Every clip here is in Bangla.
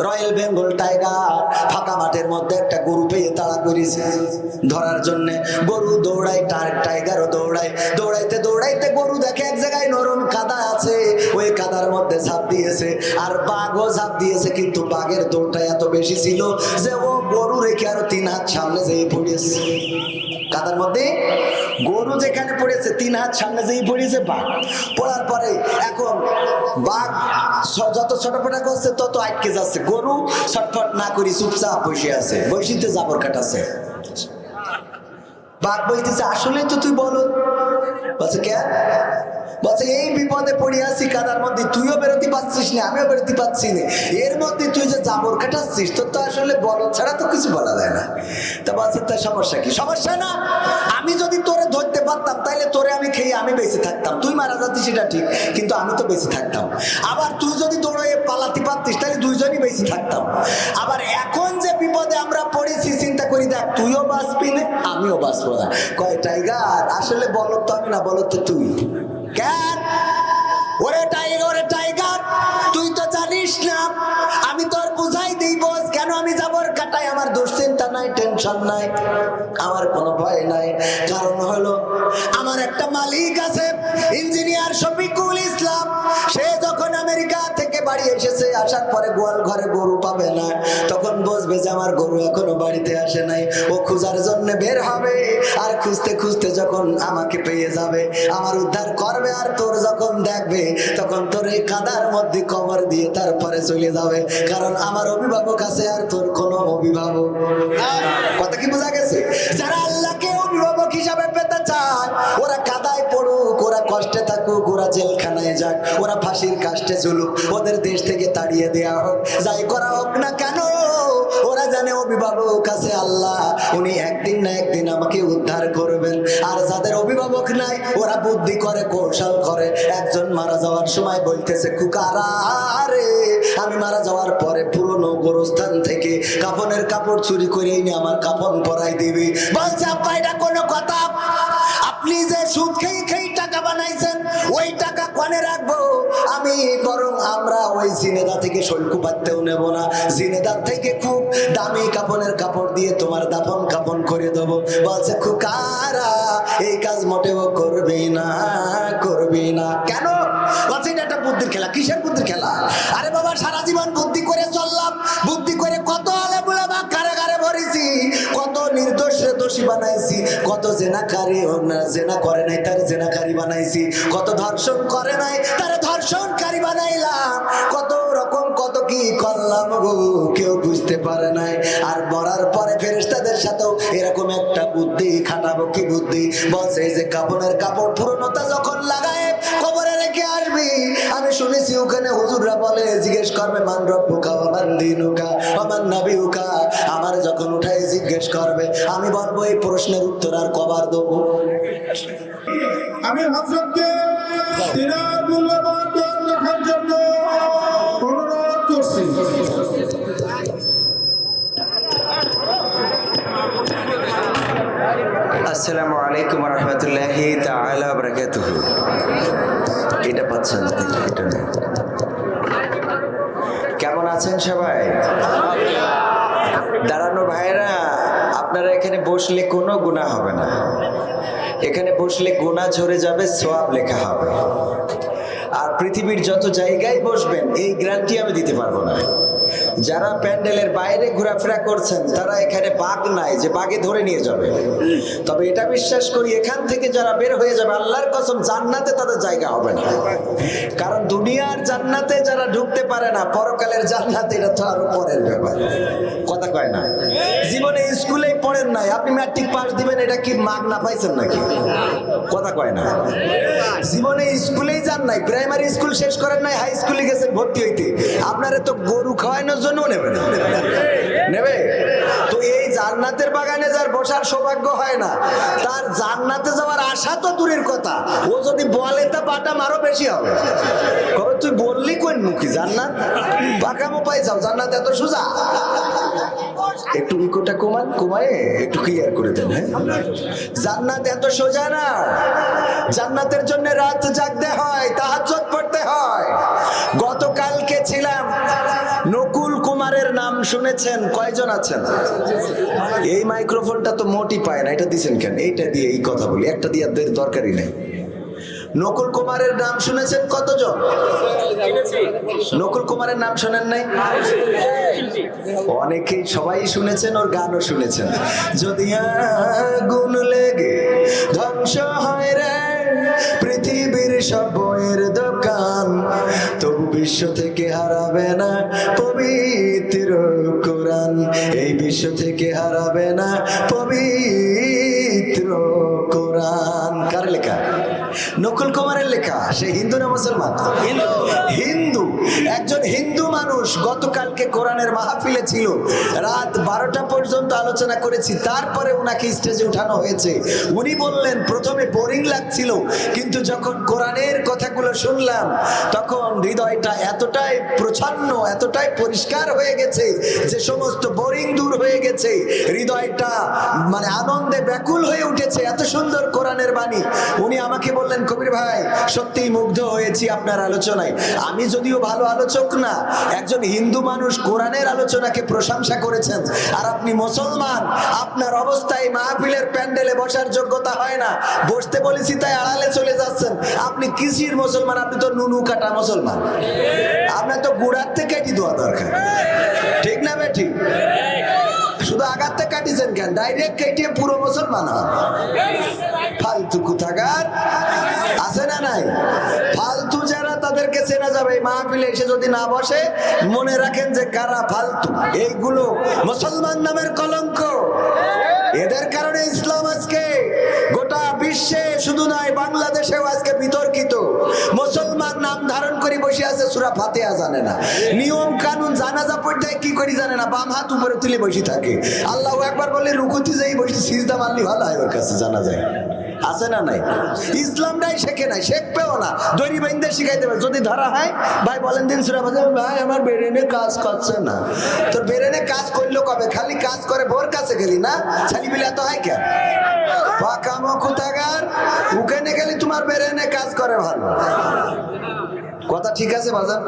রয়্যাল বেঙ্গল টাইগার ফাঁকা মাঠের মধ্যে একটা গরু পেয়ে তাড়া করেছে ধরার জন্য। গরু দৌড়ায়, টাইগারও দৌড়ায়। দৌড়াইতে দৌড়াইতে গরু দেখে এক জায়গায় নরম কাদা আছে, ওই কাদার মধ্যে ঝাঁপ দিয়েছে। আর বাঘও ঝাঁপ দিয়েছে, কিন্তু বাঘের দৌড়টা এত বেশি ছিল যে ও গরু রেখে আরো 3 হাত সামনে যেয়ে পড়েছে। কাদার মধ্যে গরু যেখানে পড়েছে 3 হাত সামনে যেয়ে পড়েছে বাঘ। পড়ার পরে এখন বাঘ যত ছটফটা করছে তত আটকে যাচ্ছে, গরু ছটফট না করি চুপচাপ বসে আছে, বসিতে জাবর কাটাছে। বাঘ বলতেছে আসলে তো তুই বলো। বলছে কেন? বলছে এই বিপদে পড়ে আছি কাদার মধ্যে, তুইও বেরোতে পারছিস না, আমিও বেরোতে পারছি না, এর মধ্যে তুই যে জাবর কাটাচ্ছিস তোর তো আসলে বলো ছাড়া তো কিছু বলা যায় না। তা বলছে তার সমস্যা কি? সমস্যা না, আমি যদি তোরে ধরতে পারতাম তাইলে তোরে আমি খেয়ে আমি বেঁচে থাকতাম, তুই মারা যাচ্ছিস সেটা ঠিক, কিন্তু আমি তো বেঁচে থাকতাম। আবার তুই যদি দৌড়ে পালাতে পারতিস তাহলে দুইজনই বেঁচে থাকতাম। আবার এখন যে বিপদে আমরা পড়েছি চিন্তা করি, দেখ তুইও বাঁচবি না আমিও বাঁচবো না। কয় টাইগার আসলে বলো তো আমি না, বলো তো তুই। কেন? ওরে টাইগার তুই তো জানিস না, আমি তোর বুঝাই দিই বস, কেন আমি যাবর কাটাই, আমার দুশ্চিন্তা নাই, টেনশন নাই, আমার কোনো ভয় নাই। কারণ হলো আমার একটা মালিক আছে ইঞ্জিনিয়ার শফিকুল ইসলাম, সে যখন আমেরিকা থেকে বাড়ি এসেছে, আসার পরে গোয়াল ঘরে গরু পাবে না, তখন বুঝবে যে আমার গরু এখনো বাড়িতে আসে নাই। ও খোঁজার জন্য বের হবে, আর খুঁজতে খুঁজতে যখন আমাকে পেয়ে যাবে আমার উদ্ধার করবে, আর তোর যখন দেখবে তখন তোর এই কাদার মধ্যে কবর দিয়ে তারপরে চলে যাবে, কারণ আমার অভিভাবক আছে আর তোর কোনো অভিভাবক। কথা কি বোঝা গেছে? যারা আল্লাহকে অভিভাবক হিসাবে পেতে চায় ওরা কাদায় পড়ুক, ওরা কষ্টে থাকুক, ওরা জেলখানায় যাক, ওরা ফাঁসির কাস্টে ঝুলুক, ওদের দেশ থেকে তাড়িয়ে দেওয়া হোক, যাই করা হোক না কেন, ওরা জানে অভিভাবক আছে আল্লাহ, উনি একদিন না একদিন আমাকে উদ্ধার করবেন। আর যাদের অভিভাবক নাই ওরা বুদ্ধি করে, কৌশল করে। একজন মারা যাওয়ার সময় বলতেছে কুকারা রে, আমি মারা যাওয়ার পরে পুরনো গোরস্থান থেকে কাফনের কাপড় চুরি করে এনে আমার কাফন পরাই দিবি। বলছে আব্বা এটা কোনো কথা? আপনি যে সুদ খেয়ে খেয়ে টাকা বানাইছেন ওই টাকা কোনে রাখবো আমি, বরং আমরা ওই জিনেদা থেকে শল্কু পাততেও নেব না, জিনেদার থেকে খুব দামি কাপনের কাপড় দিয়ে তোমার দাফন কাপন করে দেবো। বলছে খুকারা এই কাজ মোটেও করবি না, করবি না। কেন? বলছে এটা একটা বুদ্ধির খেলা। কিসের বুদ্ধির খেলা? আরে বাবা সারা জীবন বুদ্ধি করে চললাম, বুদ্ধি করে কত আলেমুলা বা কারাগারে ভরেছি, কত নির্দোষ দোষী বানাইছি, কত জেনাকারী জেনা করে নাই তার জেনাকারী বানাইছি, কত ধর্ষণ করে নাই তার ধর্ষণকারী বানাইলাম, কত রকম কত কি করলাম গো, কেউ বুঝতে পারে নাই। আর মরার পরে ফেরেশতাদের সাথেও এরকম একটা বুদ্ধি খাটাবো। কি বুদ্ধি? বলছে এই যে কাপনের কাপড় পুরনোটা যখন লাগায় কবরে রেখে আসবি, আমি শুনেছি ওখানে হুজুররা বলে জিজ্ঞেস করবে মান রব্বুকা ওয়া মান দীনুকা ওয়া মান নাবিয়ুকা, আমার যখন উঠাই জিজ্ঞেস করবে আমি বলবো এই প্রশ্নের উত্তর আর কবার দেবো। আমি হযরতকে তিনার মূল্যবান জ্ঞান রাখার জন্য অনুরোধ করছি। আসসালামু আলাইকুম ওয়া রাহমাতুল্লাহি তাআলা ওয়া বারাকাতুহু। এটা পাচ্ছেন, এটা নেই। কেমন আছেন সবাই? দাঁড়ানো ভাইরা, আপনারা এখানে বসলে কোনো গুনাহ হবে না, এখানে বসলে গুনাহ ঝরে যাবে, সওয়াব লেখা হবে। আর পৃথিবীর যত জায়গায় বসবেন এই গ্যারান্টি আমি দিতে পারবো না। যারা প্যান্ডেলের বাইরে ঘোরাফেরা করছেন তারা এখানে বাঘ নাই যে বাঘে ধরে নিয়ে যাবে, তবে এটা বিশ্বাস করি এখান থেকে যারা বের হয়ে যাবে আল্লাহর কসম জান্নাতে তাদের জায়গা হবে না। কারণ দুনিয়ার জান্নাতে যারা ঢুকতে পারে না, পরকালের জান্নাতে এটা তো আরো পরের ব্যাপার। কথা কয় না? জীবনে স্কুলেই পড়েন নাই, আপনি ম্যাট্রিক পাস দিবেন এটা কি মাগ না পাইছেন নাকি? কথা কয় না? জীবনে স্কুলেই যান নাই, প্রাইমারি স্কুল শেষ করেন নাই, হাই স্কুলে গেছেন ভর্তি হইতে, আপনারা তো গরু খাওয়ানোর জন্য নেবে না, নেবে তো? এই জান্নাতের বাগানে যার বসার সৌভাগ্য হয় না তার জান্নাতে যাওয়ার আশা তো দূরের কথা, ও যদি বলে তা বাটা আরো বেশি হবে। কবে তুই বললি কোন মুখী জান্নাত বাঁকামো পাই যাও, জান্নাত এত সোজা? একটু ইকোটা কমায় একটু ক্লিয়ার করে দেন। হ্যাঁ, জান্নাত এত সোজা না, জান্নাতের জন্য রাত জাগতে হয়, তাহাজ্জুদ পড়তে হয়। গতকালকে ছিলাম নকুল কুমার কুমারের নাম শুনেছেন? কয়জন আছেন? এই মাইক্রোফোনটা তো মোটি পায় না, এটা দিছেন কেন? এইটা দিয়ে এই কথা বলি, একটা দিয়ে দরকারই নেই। নকুল কুমারের নাম শুনেছেন কতজন? নকুল কুমারের নাম শোনেন নাই? অনেকেই, সবাই শুনেছেন, ওর গানও শুনেছেন। যদি আগুন লেগে ধ্বংস হয় রে পৃথিবীর সব বইয়ের দোকান, তবু বিশ্ব থেকে হারাবে না পবিত্র কোরআন। এই বিশ্ব থেকে হারাবে না পবিত্র কোরআন। কার লেখা? নকুল কুমারের লেখা। সে হিন্দু না মুসলমান? হিন্দু। একজন হিন্দু মানুষ গতকালকে কোরআনের মাহফিলে ছিল, রাত 12টা পর্যন্ত আলোচনা করেছি, তারপরে ওনাকে স্টেজে উঠানো হয়েছে। উনি বললেন প্রথমে বোরিং লাগছিল, কিন্তু যখন কোরআনের কথাগুলো শুনলাম তখন হৃদয়টা এতটাই প্রচ্ছন্ন, এতটাই পরিষ্কার হয়ে গেছে যে সমস্ত বোরিং দূর হয়ে গেছে, হৃদয়টা মানে আনন্দে ব্যাকুল হয়ে উঠেছে। এত সুন্দর কোরআনের বাণী। উনি আমাকে বললেন, কবির ভাই সত্যিই মুগ্ধ হয়েছি আপনার আলোচনায়। আমি যদিও ভালো আলোচক না, একজন হিন্দু মানুষ কোরআনের আলোচনাকে প্রশংসা করেছেন, আর আপনি মুসলমান, আপনার অবস্থায় মাহফিলের প্যান্ডেলে বসার যোগ্যতা হয় না, বসতে বলেছি তাই আড়ালে চলে যাচ্ছেন। আপনি কিসির মুসলমান? আপনি তো নুনু কাটা মুসলমান। আপনার তো গুড়ার থেকে কেটে দেওয়া দরকার, ঠিক না বেঠিক? শুধু আঘাতটা কাটিছেন কেন? ডাইরেক্ট কেটে পুরো মুসলমান হন। ফালতু কোথাকার আছে না নাই? ফালতু যারা, তাদেরকে চেনা যাবে। এই মাহফিলে এসে যদি না বসে, মনে রাখেন যে কারা ফালতু। এইগুলো মুসলমান নামের কলঙ্ক। এদের কারণে ইসলাম আজকে গোটা বিশ্বে, শুধু নয় বাংলাদেশেও আজকে বিতর্কিত। মুসলমান নাম ধারণ করে বসে আছে, সূরা ফাতিহা জানে না, নিয়ম কানুন, জানাজা পড়তে কি করি জানে না, বাম হাত উপরে তুলে বসে থাকে। আল্লাহু আকবার বলে রুকুতে যাই বসে, সিজদা মারলি ভালো হয়, ওর কাছে জানা যায়। আছে না নাই? ইসলামটাই শেখে নাই, শেখবেও না। দড়ি বাইন্দে শিখাই দেবে। যদি ধরা হয়, ভাই বলেন দিন সূরা ফাতিহা, ভাই আমার ব্রেনে কাজ করছে না। তোর ব্রেনে কাজ করলো কবে? খালি কাজ করে বোর কাছে গেলি না, ছালি বিলা তো হয় কেন? পাকামো কোথাকার, ওখানে গেলি তোমার ব্রেনে কাজ করে ভালো। কথা ঠিক আছে বাজার?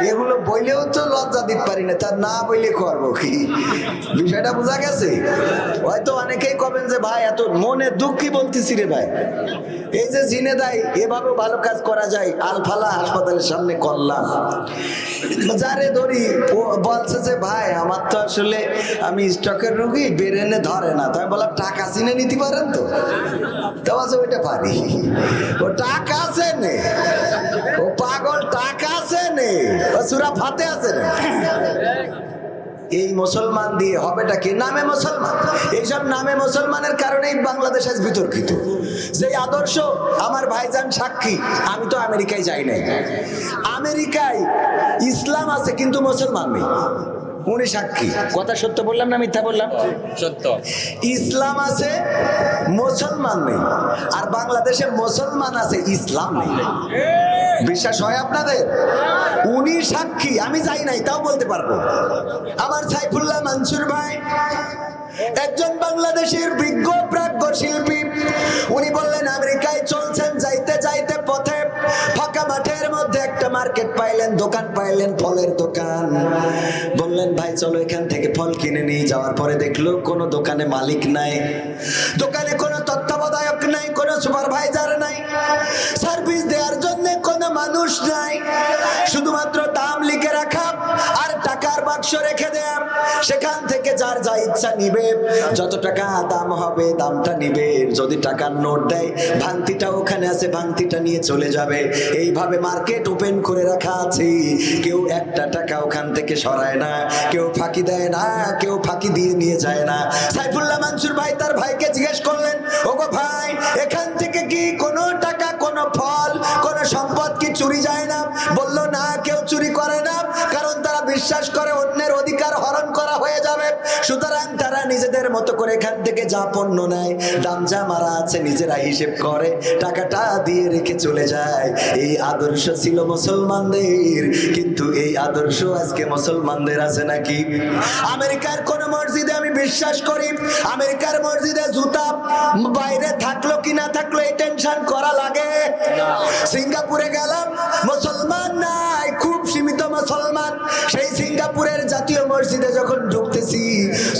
এগুলো বইলেও তো লজ্জা দিতে পারি না, তার না বইলে করবো কি? বিষয়টা বোঝা গেছে? হয়তো অনেকেই কবেন যে ভাই এত মনে দুঃখী বলতেছি রে ভাই, এই যে জিনে দেয় এভাবেও ভালো কাজ করা যায়। আলফালা হাসপাতালের সামনে করলাম, যারে ধরি ও বলছে যে ভাই আমার তো আসলে আমি স্টকের রোগী, বেরেনে ধরে না। তাই বললাম টাকা চিনে নিতে পারেন তো? তা বলছে ওইটা পারি। ও টাকা আছে নে, ও পাগল, টাকা আছে নে, ও সূরা ফাতিহা আছে নে। এই মুসলমান দিয়ে হবেটা কি? নামে মুসলমান। এইসব নামে মুসলমানের কারণেই বাংলাদেশ আজ বিতর্কিত। যে আদর্শ, আমার ভাইজান সাক্ষী, আমি তো আমেরিকায় যাই নাই, আমেরিকায় ইসলাম আছে কিন্তু মুসলমান নেই। উনি সাক্ষী। কথা সত্য বললাম না মিথ্যা বললাম? সত্য। ইসলাম আছে, মুসলমান নেই। আর বাংলাদেশে মুসলমান আছে, ইসলাম নেই। বিশ্বাস হয় আপনাদের? উনি সাক্ষী, আমি যাই নাই, তাও বলতে পারবো। আমার সাইফুল্লাহ মনসুর ভাই একজন বাংলাদেশের বিজ্ঞ প্রাজ্ঞ শিল্পী। উনি বললেন আমেরিকায় চলছেন, যাইতে যাইতে পথে ফাঁকা মাঠের মধ্যে একটা মার্কেট পাইলেন, দোকান পাইলেন, ফলের দোকান। বললেন ভাই চলো এখান থেকে ফল কিনে নিয়ে। যাওয়ার পরে দেখলো কোনো দোকানে মালিক নাই, দোকানে কোনো তত্ত্বাবধায়ক নাই, কোনো সুপারভাইজার নাই, সার্ভিস দেওয়ার জন্য কোনো মানুষ নাই, শুধুমাত্র দাম লিখে রাখা আর টাকার বাক্স রেখে দেয়া। সেখান থেকে যার যা ইচ্ছা নিবে, যত টাকা দাম হবে দামটা নিবে, যদি টাকার নোট দেয় ভাঙতিটা ওখানে আছে, ভাঙতিটা নিয়ে চলে যাবে। এইভাবে মার্কেট ওপেন করে রাখা আছে, কেউ একটা টাকা ওখান থেকে সরায় না, কেউ ফাঁকি দেয় না, কেউ ফাঁকি দিয়ে নিয়ে যায় না। সাইফুল্লাহ মনসুর ভাই তার ভাইকে জিজ্ঞেস করলেন, ওগো ভাই এখান থেকে কি কোনো টাকা, কোনো ফল, কোনো সম্পদ কি চুরি যায় না? বলল না, কেউ চুরি করে না, কারণ তারা বিশ্বাস করে অন্যের অধিকার হরণ করা হয়ে যাবে। সুতরাং তারা নিজেদের মতো করে এখান থেকে যা পণ্য নেয়, দাম যা মারা আছে নিজেরা হিসেব করে টাকাটা দিয়ে রেখে চলে যায়। এই আদর্শ ছিল মুসলমানদের, কিন্তু এই আদর্শ আজকে মুসলমানদের আছে নাকি? আমেরিকার কোন মসজিদে আমি বিশ্বাস করি, আমেরিকার মসজিদে জুতা বাইরে থাকলো কি না থাকলো এই টেনশন করা লাগে? সিঙ্গাপুরে গেলাম, মুসলমান নাই, খুব সীমিত মুসলমান। সেই সিঙ্গাপুরের জাতীয় মসজিদে যখন ঢুকতেছি,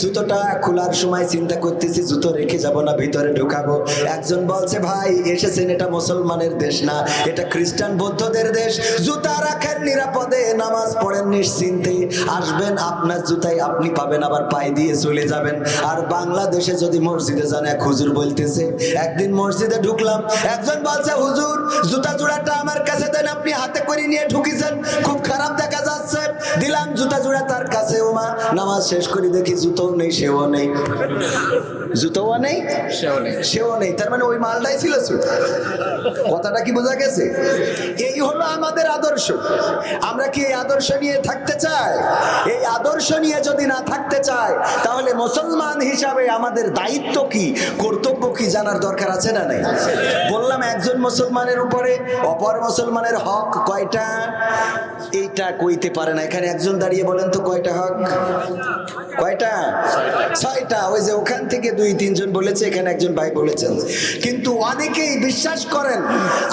জুতোটা খোলার সময় চিন্তা করতেছি জুতো রেখে যাব না ভিতরে ঢুকাবো। একজন বলছে, ভাই এসেছেন, এটা মুসলমানের দেশ না, এটা খ্রিস্টান বৌদ্ধদের দেশ, জুতা রাখেন নিরাপদে, নামাজ পড়েন নিশ্চিন্তে, আসবেন আপনার জুতাই আপনি পাবেন, আবার পায়ে দিয়ে চলে যাবেন। আর বাংলাদেশে যদি মসজিদে যান, এক হুজুর বলতেছে, একদিন মসজিদে ঢুকলাম, একজন বলছে, হুজুর জুতা জোড়াটা আমার কাছে দেন, আপনি হাতে করে নিয়ে ঢুকিয়েছেন, খুব খারাপ দেখা যাচ্ছে। দিলাম জুতা জোড়া তার কাছে, ওমা নামাজ শেষ করে দেখি জুতোও নেই, সেও নেই, জুতোও নেই, সেও নেই, তার মানে ওই মালটাই ছিল। কথাটা কি বোঝা গেছে? এই হলো আমাদের আদর্শ। আমরা কি এই আদর্শ নিয়ে থাকতে চাই? এই আদর্শ নিয়ে যদি না থাকতে চাই, তাহলে মুসলমান হিসাবে আমাদের দায়িত্ব কি, কর্তব্য কি জানার দরকার আছে না নাই? বললাম একজন মুসলমানের উপরে অপর মুসলমানের হক কয়টা? এইটা কইতে পারে না। এখানে একজন দাঁড়িয়ে বলেন তো কয়টা হক? কয়টা? 6টা। ওই যে ওখান থেকে 2-3 জন বলেছে, এখানে একজন ভাই বলেছেন। কিন্তু অনেকেই বিশ্বাস করেন,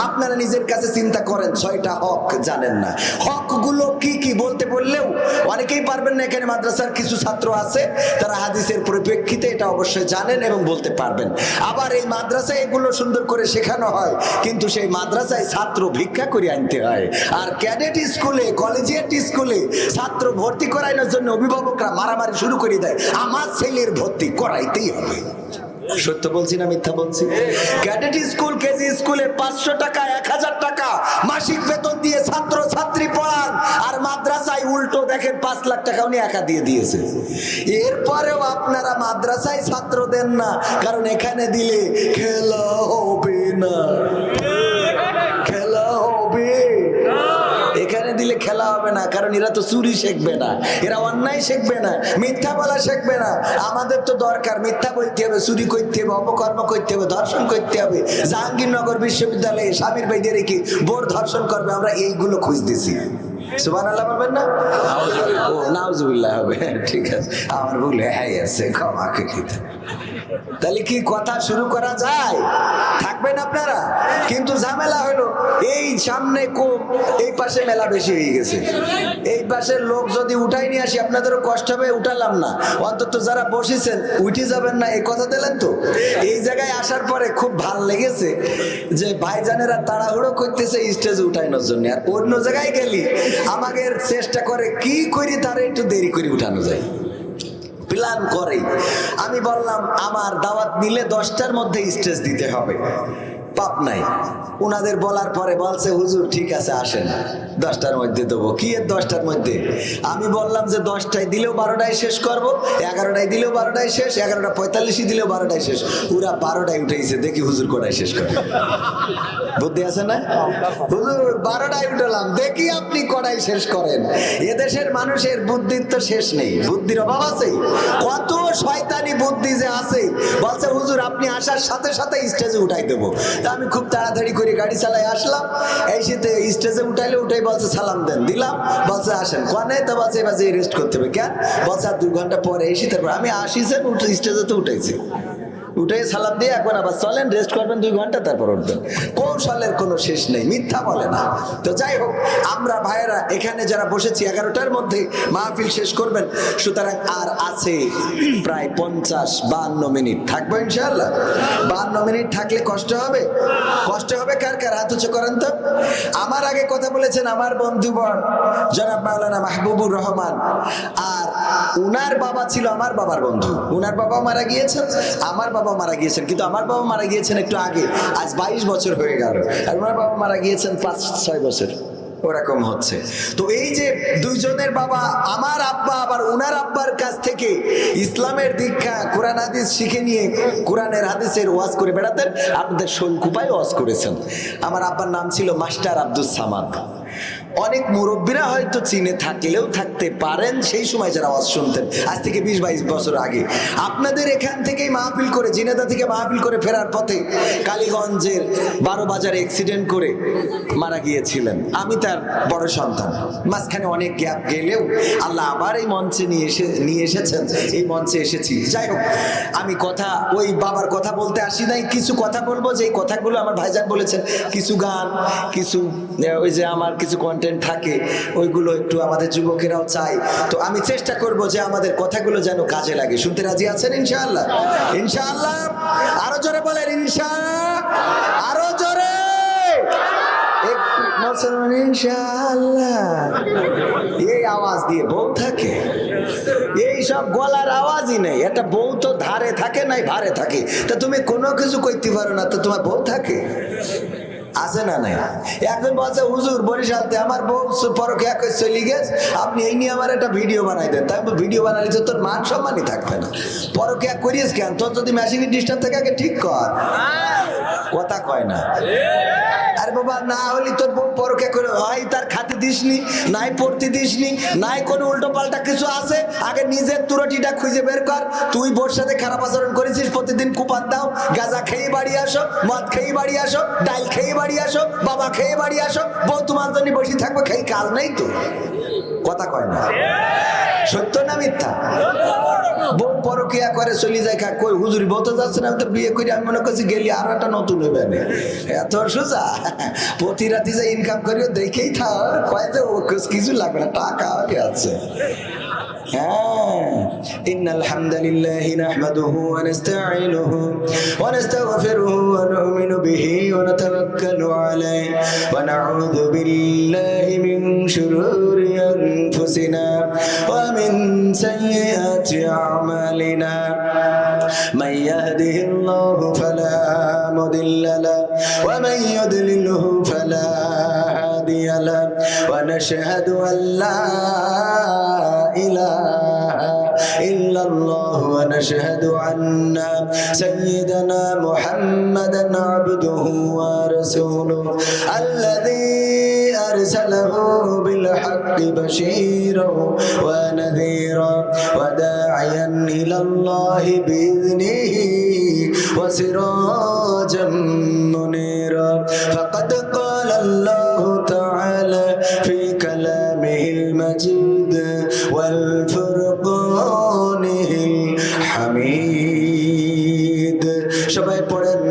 আপনারা নিজের কাছে চিন্তা করেন, 6টা হক জানেন না। হকগুলো কি কি বলতে বললেও অনেকেই পারবেন না। এখানে মাদ্রাসার কিছু ছাত্র আছে, তারা হাদিসের পরিপ্রেক্ষিতে এটা অবশ্যই জানেন এবং বলতে পারবেন। আবার এই মাদ্রাসায় এগুলো সুন্দর করে শেখানো হয়, কিন্তু সেই মাদ্রাসায় ছাত্র ভিক্ষা করে আনতে হয়। আর ক্যাডেট স্কুলে, কলেজিয়েট স্কুলে ছাত্র ভর্তি করানোর জন্য অভিভাবকরা মারামারি শুরু করে দেয়, আমার ছেলের ভর্তি করাইতেই হবে। সত্য বলছি না মিথ্যা বলছি? ক্যাডেট স্কুল, কেজি স্কুলে 500 টাকা, 1000 টাকা মাসিক বেতন দিয়ে ছাত্র ছাত্রী পড়ান, আর মাদ্রাসায় উল্টো দেখেন 5 লাখ টাকা উনি একা দিয়ে দিয়েছে। এরপরেও আপনারা মাদ্রাসায় ছাত্র দেন না, কারণ এখানে দিলে খেলা হবে না, খেলা হবে। এখানে দিলে খেলা হবে না, কারণ এরা তো চুরি শিখবে না, এরা অন্যায় শিখবে না, মিথ্যা বলা শিখবে না। আমাদের তো দরকার মিথ্যা বলতে হবে, চুরি করতে হবে, অপকর্ম করতে হবে, ধর্ষণ করতে হবে। জাহাঙ্গীরনগর বিশ্ববিদ্যালয়ে স্বামীর বাইরে রেখে বোর ধর্ষণ করবে, আমরা এইগুলো খুঁজতেছি। সুবহানাল্লাহ বলবেন না? ও নাউজুবিল্লাহ হবে, ঠিক আছে, আমার ভুল হয়ে গেছে, ক্ষমা করে দিতে। তাহলে কি কথা শুরু করা যায়? থাকবেন আপনারা? কিন্তু ঝামেলা হলো এই সামনে কম, এই পাশে মেলা বেশি হয়ে গেছে। এই পাশের লোক যদি উঠাই নিয়ে আসি, আপনাদেরও কষ্ট হবে, উঠালাম না, অন্তত যারা বসেছেন উঠে যাবেন না, এই কথা দিলেন তো। এই জায়গায় আসার পরে খুব ভাল লেগেছে যে ভাইজানেরা তাড়াহুড়ো করতেছে স্টেজে উঠানোর জন্য, আর অন্য জায়গায় গেলি আমাদের চেষ্টা করে কি করি তারা একটু দেরি করে উঠানো যায়, প্ল্যান করে। আমি বললাম আমার দাওয়াত নিলে 10টার মধ্যে স্টেজ দিতে হবে, পাপ নাই। উনাদের বলার পরে বলছে, হুজুর ঠিক আছে আসেন, 10টার মধ্যে দেবো। কি এর 10টার মধ্যে? আমি বললাম যে 10টায় দিলেও 12টায় শেষ করবো, 11টায় দিলেও 12টায় শেষ, 11:45 দিলেও 12টায় শেষ। ওরা 12টায় উঠেছে, দেখি হুজুর কটায় শেষ করে। বুদ্ধি আছে না? হুজুর 12টায় উঠলাম, দেখি আপনি কটায় শেষ করেন। এদেশের মানুষের বুদ্ধির তো শেষ নেই, বুদ্ধির অভাব আছে, কত শয়তানি বুদ্ধি যে আছে। বলছে হুজুর আপনি আসার সাথে সাথে স্টেজে উঠাই দেবো। তা আমি খুব তাড়াতাড়ি করে গাড়ি চালাই আসলাম, এই শীতে স্টেজে উঠাইলে উঠাই বলছে সালাম দেন, দিলাম, বলছে আসেন, কোয়ানে তো বলছে এবার যে রেস্ট করতে হবে। কেন? বলছে আর 2 ঘন্টা পরে এই শীতের পর। আমি আসিছেন, স্টেজে তো উঠেছি, উঠে সালাম দিয়ে এখন আবার চলেন, রেস্ট করবেন 2 ঘন্টা, তারপর উঠবেন। কৌশলের কোনো শেষ নেই, মিথ্যা বলে না। তো যাই হোক, আমরা ভাইয়েরা এখানে যারা বসেছি 11টার মধ্যে মাহফিল শেষ করবেন, সুতরাং আর আছে প্রায় 50-52 মিনিট থাকবো ইনশাআল্লাহ। 52 মিনিট থাকলে কষ্ট হবে? কষ্ট হবে কার কার? হাত উঁচু করেন তো। আমার আগে কথা বলেছেন আমার বন্ধুবর জনাব মাওলানা মাহবুবুর রহমান, আর উনার বাবা ছিল আমার বাবার বন্ধু। উনার বাবাও মারা গিয়েছেন, আমার বাবা মারা গিয়েছেন, কিন্তু আমার বাবা মারা গিয়েছেন একটু আগে, আজ 22 বছর হয়ে গেল, আর ওনার বাবা মারা গিয়েছেন 5-6 বছর, ওরকম হচ্ছে। তো এই যে দুইজনের বাবা, আমার আব্বা আবার উনার আব্বার কাছ থেকে ইসলামের দীক্ষা, কোরআন হাদিস শিখে নিয়ে কোরআনের হাদিসের ওয়াজ করে বেড়াতেন। আপনাদের শোলকুপায় ওয়াজ করেছেন। আমার আব্বার নাম ছিল মাস্টার আব্দুস সামাদ। অনেক মুরব্বীরা হয়তো চিনে থাকলেও থাকতে পারেন সেই সময় যারা ওয়াজ শুনতেন, আজ থেকে 20-22 বছর আগে। আপনাদের এখান থেকেই মাহফিল করে, জিনেদা থেকে মাহফিল করে ফেরার পথে কালীগঞ্জের 12 বাজারে অ্যাক্সিডেন্ট করে মারা গিয়েছিলেন। আমি তার বড় সন্তান। মাঝখানে অনেক গ্যাপ গেলেও আল্লাহ আবার এই মঞ্চে নিয়ে এসেছেন, এই মঞ্চে এসেছি। যাই হোক, আমি কথা ওই বাবার কথা বলতে আসি নাই, কিছু কথা বলবো যে কথাগুলো আমার ভাইজান বলেছেন, কিছু গান, কিছু ওই যে আমার কিছু কন্টেন্ট কন্টেন্ট থাকে ওইগুলো একটু আমাদের যুবকেরাও চায়। তো আমি চেষ্টা করব যে আমাদের কথাগুলো যেন কাজে লাগে। শুনতে রাজি আছেন ইনশাআল্লাহ? ইনশাআল্লাহ আরো জোরে বলেন আরো জোরে ইনশাআল্লাহ। এই আওয়াজ দিয়ে বউ থাকে, এই সব গলার আওয়াজই নেই। একটা বউ তো ধারে থাকে নাই ভারে থাকে, তা তুমি কোনো কিছু কইতে পারো না, তো তোমার বউ থাকে আছে না নাই? একজন বলছে হুজুর বরিশালতে আমার বউ পরকিয়া করে চলে গেছে, আপনি এই নিয়ে আমার একটা ভিডিও বানাই দেন। তাই ভিডিও বানালে তো তোর মান সম্মানই থাকবে না। পরকিয়া করিস কেন? তোর যদি মেশিনের ডিস্টার্ব থাকে আগে ঠিক কর। কথা কয় না। আরে বাবা না হলি তোর বউ পরকিয়া করে হয় তার খাতে দিসনি, নাই পড়তে দিসনি, নাই কোনো উল্টো পাল্টা কিছু আছে, আগে নিজের ত্রুটিটা খুঁজে বের কর। তুই বোর সাথে খারাপ আচরণ করেছিস, প্রতিদিন কুপান দাও, গাঁজা খেয়ে বাড়ি আসো, মদ খেয়ে বাড়ি আসো, ডাল খেয়ে বাড়ি আসো, বাবা খেয়ে বাড়ি আসো, বউ তোমার জন্য বসে থাকবে, খেয়ে কাজ নেই তো। কথা কয় না। সত্য না মিথ্যা? বউ পরকিয়া করে চলে যায়, কই হুজুরি বউ তো যাচ্ছে না, আমি তো বিয়ে করি, আমি মনে করছি গেলি আরো একটা নতুন হইবে না। এত সোজা? প্রতি রাতে যে ইনকাম করিও দেখেই থাক, কয় যে ও কিছু লাগবে না, টাকা আগে আছে। إن الحمد لله نحمده ونستعينه ونستغفره ونؤمن به ونتوكل عليه ونعوذ بالله من شرور أنفسنا ومن سيئات أعمالنا من يهده الله فلا مضل له ومن يضلله فلا هادي له ونشهد أن لا إله إلا الله ونشهد أن سيدنا محمدا عبده ورسوله الذي أرسله بالحق بشيرا ونذيرا وداعيا إلى الله بإذنه وسراجا منيرا فقد قال الله تعالى في كلامه المجيد والفرقانه الحميد সবাই পড়েন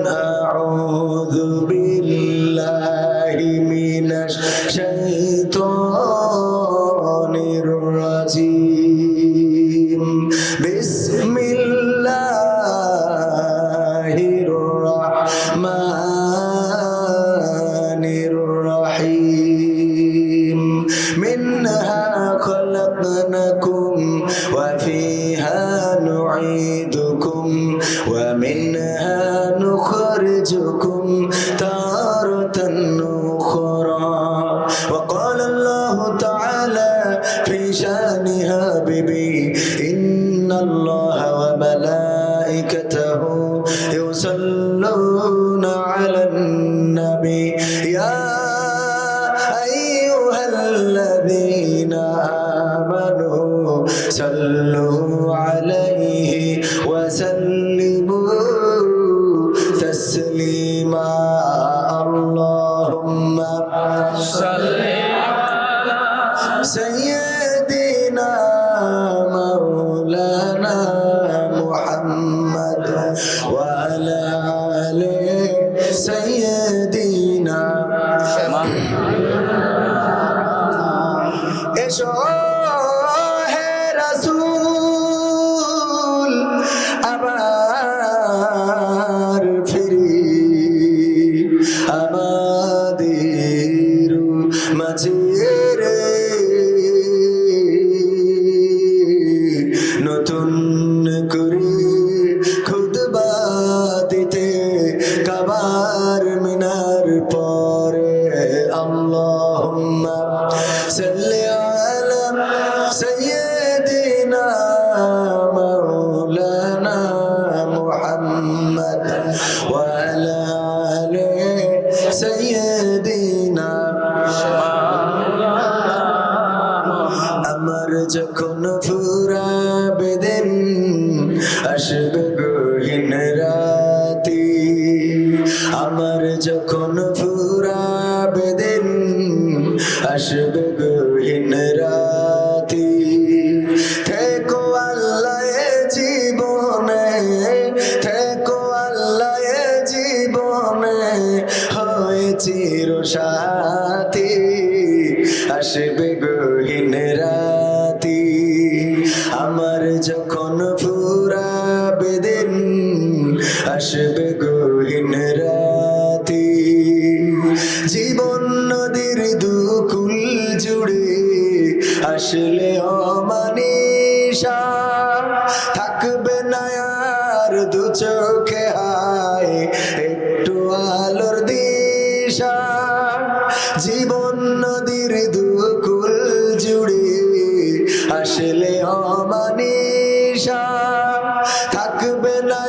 আউযু বিল্লাহি মিনাশ শাইতানির রাজিম বিসমিল্লাহির রাহমানির রাহিম মিনহা خلقناكم وفيها نعيدكم ومنها نخرجكم تارة أخرى وقال الله تعالى في شانها ببي إن الله وملائكته يصلون على النبي يا أيها الذين آمنوا صلوا عليه وسلموا تسليما اللهم صل على سيدنا مولانا محمد وعلى آل سيدنا এসো হে রাসূল আবার ফিরি আমাদের মাঝে রে নতুন করে খুতবা দিতে কাবার মিনার পরে আল্লাহুম্মা সাল্লি আলা সাইয়্যিদিনা মাওলানা মুহাম্মদ ওয়া আলা আলি সাইয়্যিদিনা আমার যখন ফুরাবে দিন আসবে গহীন রাতি আমার যখন ফুরাবে দিন আসবে গহীন রাতি থেকো আল্লাহ এ জীবনে থেকো আল্লাহ এ জীবনে হয় চির সাথী আমার যখন ফুরাবে দিন আসবে গহীন রাতি জীবন নদীর দুকুল জুড়ে আসলে অমানিসা থাকবে না আর দু চোখে হায় একটু আলোর দিশা জীবন নদীর দুকুল জুড়ে আসলে অমানিসা থাকবে না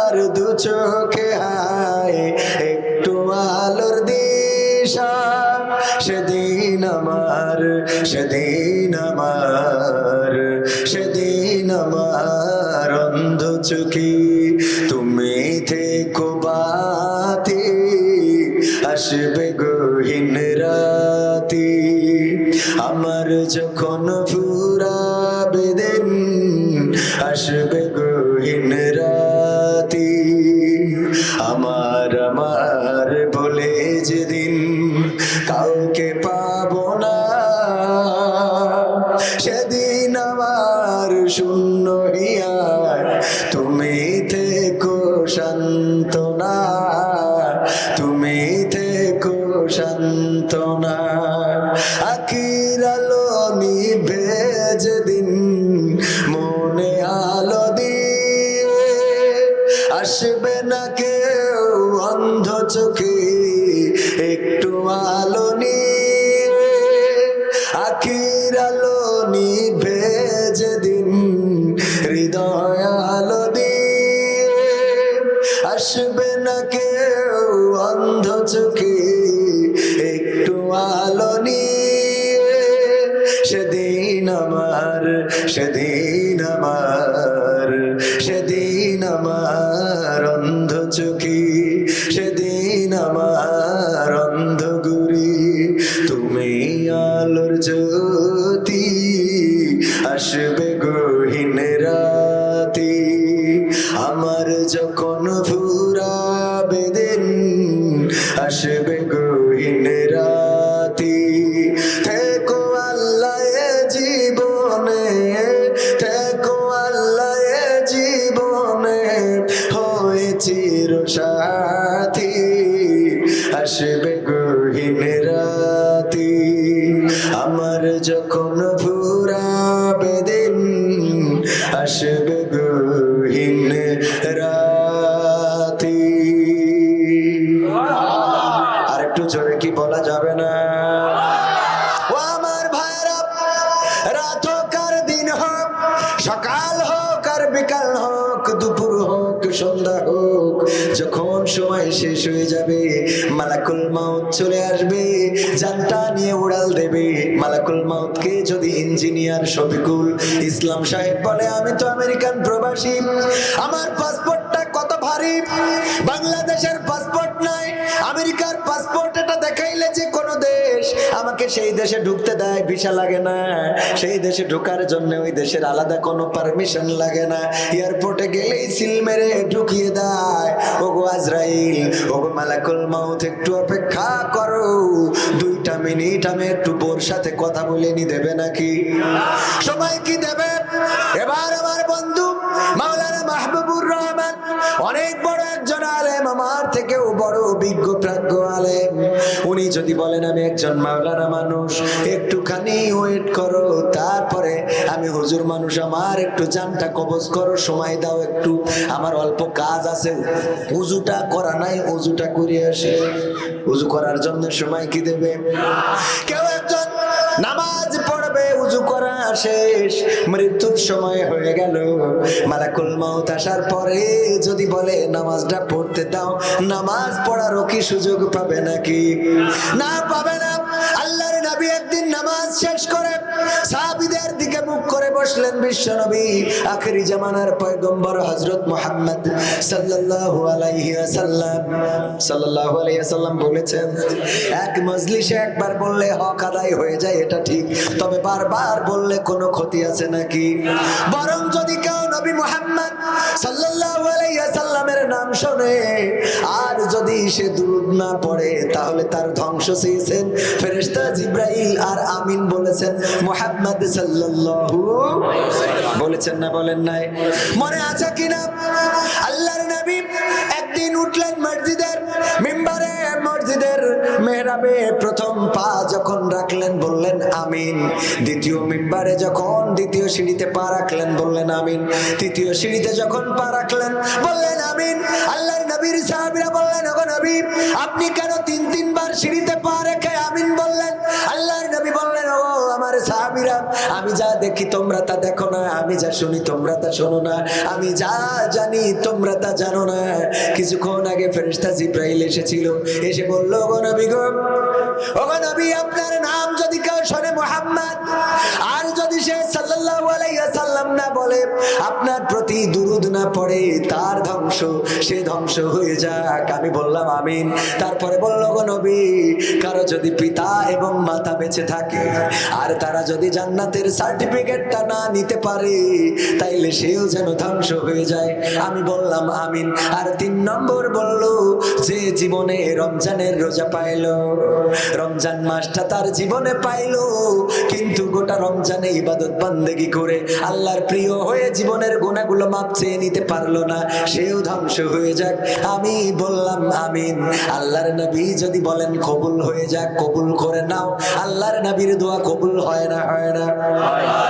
আর দু চোখে হায় একটু আলোর দিশা সেদিন আমার অন্ধ চোখে তুমি থেকো বাতি আসবে গহীন রাতি আমার যখন ফুরাবে দিন আসবে গহীন রাতি আমার বলে যেদিন কাউকে পাবো না সেদিন আমার শূন্য হিয়ার তুমি থেকো সান্ত্বনা তুমি থেকো সান্ত্বনা আখির আলো নিভে যেদিন মনে আলো দিয়ে আসবে না কেউ অন্ধ চোখে একটু আলো নিয়ে আখির আলো নিভে যেদিন হৃদয় আলো দিয়ে আসবে না কেউ অন্ধ চোখে একটু আলো নিয়ে সেদিন আমার অন্ধ চোখে সেদিন আমার অন্ধ গুরি তুমি আলোর জ্যোতি আসবে গহীন রাতি আমার যখন ফুরাবে দিন আসবে গহীন রাতি থেকো আল্লাহ এ জীবনে থেকো আল্লাহ এ জীবনে হয়ে চির সাথী আসবে গহীন রাতি আমার যখন ফুরাবে দিন আসবে গহীন রাতি আর একটু জোরে কি বলা যাবে না ও আমার ভাইরা রাত হোক আর দিন হোক সকাল হোক আর বিকাল হোক দুপুর হোক সন্ধ্যা হোক যখন সময় শেষ হয়ে যাবে মালাকুল মাউত চলে আসবে জানটা নিয়ে উড়াল দেবে মালাকুল মাউতকে যদি ইঞ্জিনিয়ার শফিকুল ইসলাম সাহেব বলে আমি তো আমেরিকান প্রবাসী আমার পাসপোর্টটা কত ভারী বাংলাদেশের পাসপোর্ট নাই আমেরিকার পাসপোর্ট এটা দেখাইলে যে কোন দেশ আমাকে সেই দেশে ঢুকতে দেয় ভিসা লাগে না সেই দেশে ঢোকার জন্য ওই দেশের আলাদা কোনো পারমিশন লাগে না এয়ারপোর্টে গেলেই সিল মেরে ঢুকিয়ে দেয় ওগো আজরাইল ওগো মালাকুল মাউত একটু অপেক্ষা করো 2টা মিনিট আমি একটু বোর সাথে কথা বলে নি দেবে নাকি সময় কি দেবে এবার আমার বন্ধু মাওলানা মাহবুবুর রহমান অনেক বড় একজন আলেম আমার থেকেও বড় বিজ্ঞ প্রাজ্ঞ আলেম উনি যদি বলেন আমি একজন মাওলানা মানুষ একটুখানি ওয়েট করো তারপরে আমি হুজুর মানুষ আমার একটু জানটা কবজ করো সময় দাও একটু আমার অল্প কাজ আছে উজুটা করা নাই উজুটা করে আসি উজু করার জন্য সময় কি দেবে কেউ একজন নামাজ পড়বে উজু করা শেষ মৃত্যুর সময় হয়ে গেল মালাকুল মাউত আসার পরে যদি বলে নামাজটা পড়তে দাও নামাজ পড়ারও কি সুযোগ পাবে নাকি না পাবে না আল্লাহর নবী একদিন নামাজ শেষ করে সাহাবীদের দিকে মুখ করে বসলেন বিশ্বনবী আখেরি জামানার পয়গম্বর হযরত মুহাম্মদ সাল্লাল্লাহু আলাইহি ওয়াসাল্লাম বলেছেন এক মজলিসে একবার বললে হক আদায় হয়ে যায় এটা ঠিক তবে বারবার বললে কোনো ক্ষতি আছে নাকি বরং যদি কেউ নবী মুহাম্মদ সাল্লাল্লাহু আলাইহি ওয়াসাল্লামের নাম শুনে আর যদি সে দুরূদ না পড়ে তাহলে তার ধ্বংস চেয়েছেন ফেরেশতা জিবরাইল আর আমিন বলেছেন মুহাম্মদ সাল্লাল্লাহু সাল্লাল্লাহু বলেছেন না বলেন নাই? মনে আছে কিনা? আল্লাহর নবী একদিন উঠলেন মসজিদের মিম্বারে, মসজিদের মেহরাবে প্রথম পা যখন রাখলেন বললেন আমিন। দ্বিতীয় মিম্বারে যখন দ্বিতীয় সিঁড়িতে পা রাখলেন বললেন আমিন। তৃতীয় সিঁড়িতে যখন পা রাখলেন বললেন আমিন। আল্লাহর নবীর সাহাবীরা বললেন, ওগো নবী, আপনি কেন তিনবার সিঁড়িতে পা রেখে আমিন বললেন? আল্লাহর নবী বললেন, ও আমার সাহাবীরা, আমি যা দেখি তোমরা তা দেখো না, আমি যা শুনি তোমরা তা শোনো না, আমি যা জানি তোমরা তা জানো না। কিছুক্ষণ আগে ফেরেশতা জিবরাইল এসেছিল, এসে বলল, ওগো নবী গো, ওগো নবী, আপনার নাম যদি কেউ শোনে মুহাম্মদ, আর যদি সে সাল্লাল্লাহু আলাইহি ওয়াসাল্লাম না বলে, আপনার প্রতি দুরূদ না পড়ে, তার ধ্বংস, সে ধ্বংস হয়ে যাক। আমি বললাম আমিন। তারপরে বলল, গো নবী, কারো যদি পিতা এবং মাতা বেঁচে থাকে আর তারা যদি জান্নাতের সার্টিফিকেটটা না নিতে পারে, তাইলে সেও যেন ধ্বংস হয়ে যায়। আমি বললাম আমিন। আর 3 নম্বর বলল, যে জীবনে রমজানের রোজা পাইলো, রমজান মাসটা তার জীবনে পাইলো, কিন্তু গোটা রমজানে ইবাদত বান্দেগি করে আল্লাহর প্রিয় হয়ে জীবনের গুনাহগুলো মাপ চেয়ে নিতে পারলো না, সেও ধ্বংস হয়ে যাক। আমি বললাম আমিন। আল্লাহর নবী যদি বলেন কবুল হয়ে যাক, কবুল করে নাও। আল্লাহর নবীর দোয়া কবুল হয় না? হয় না?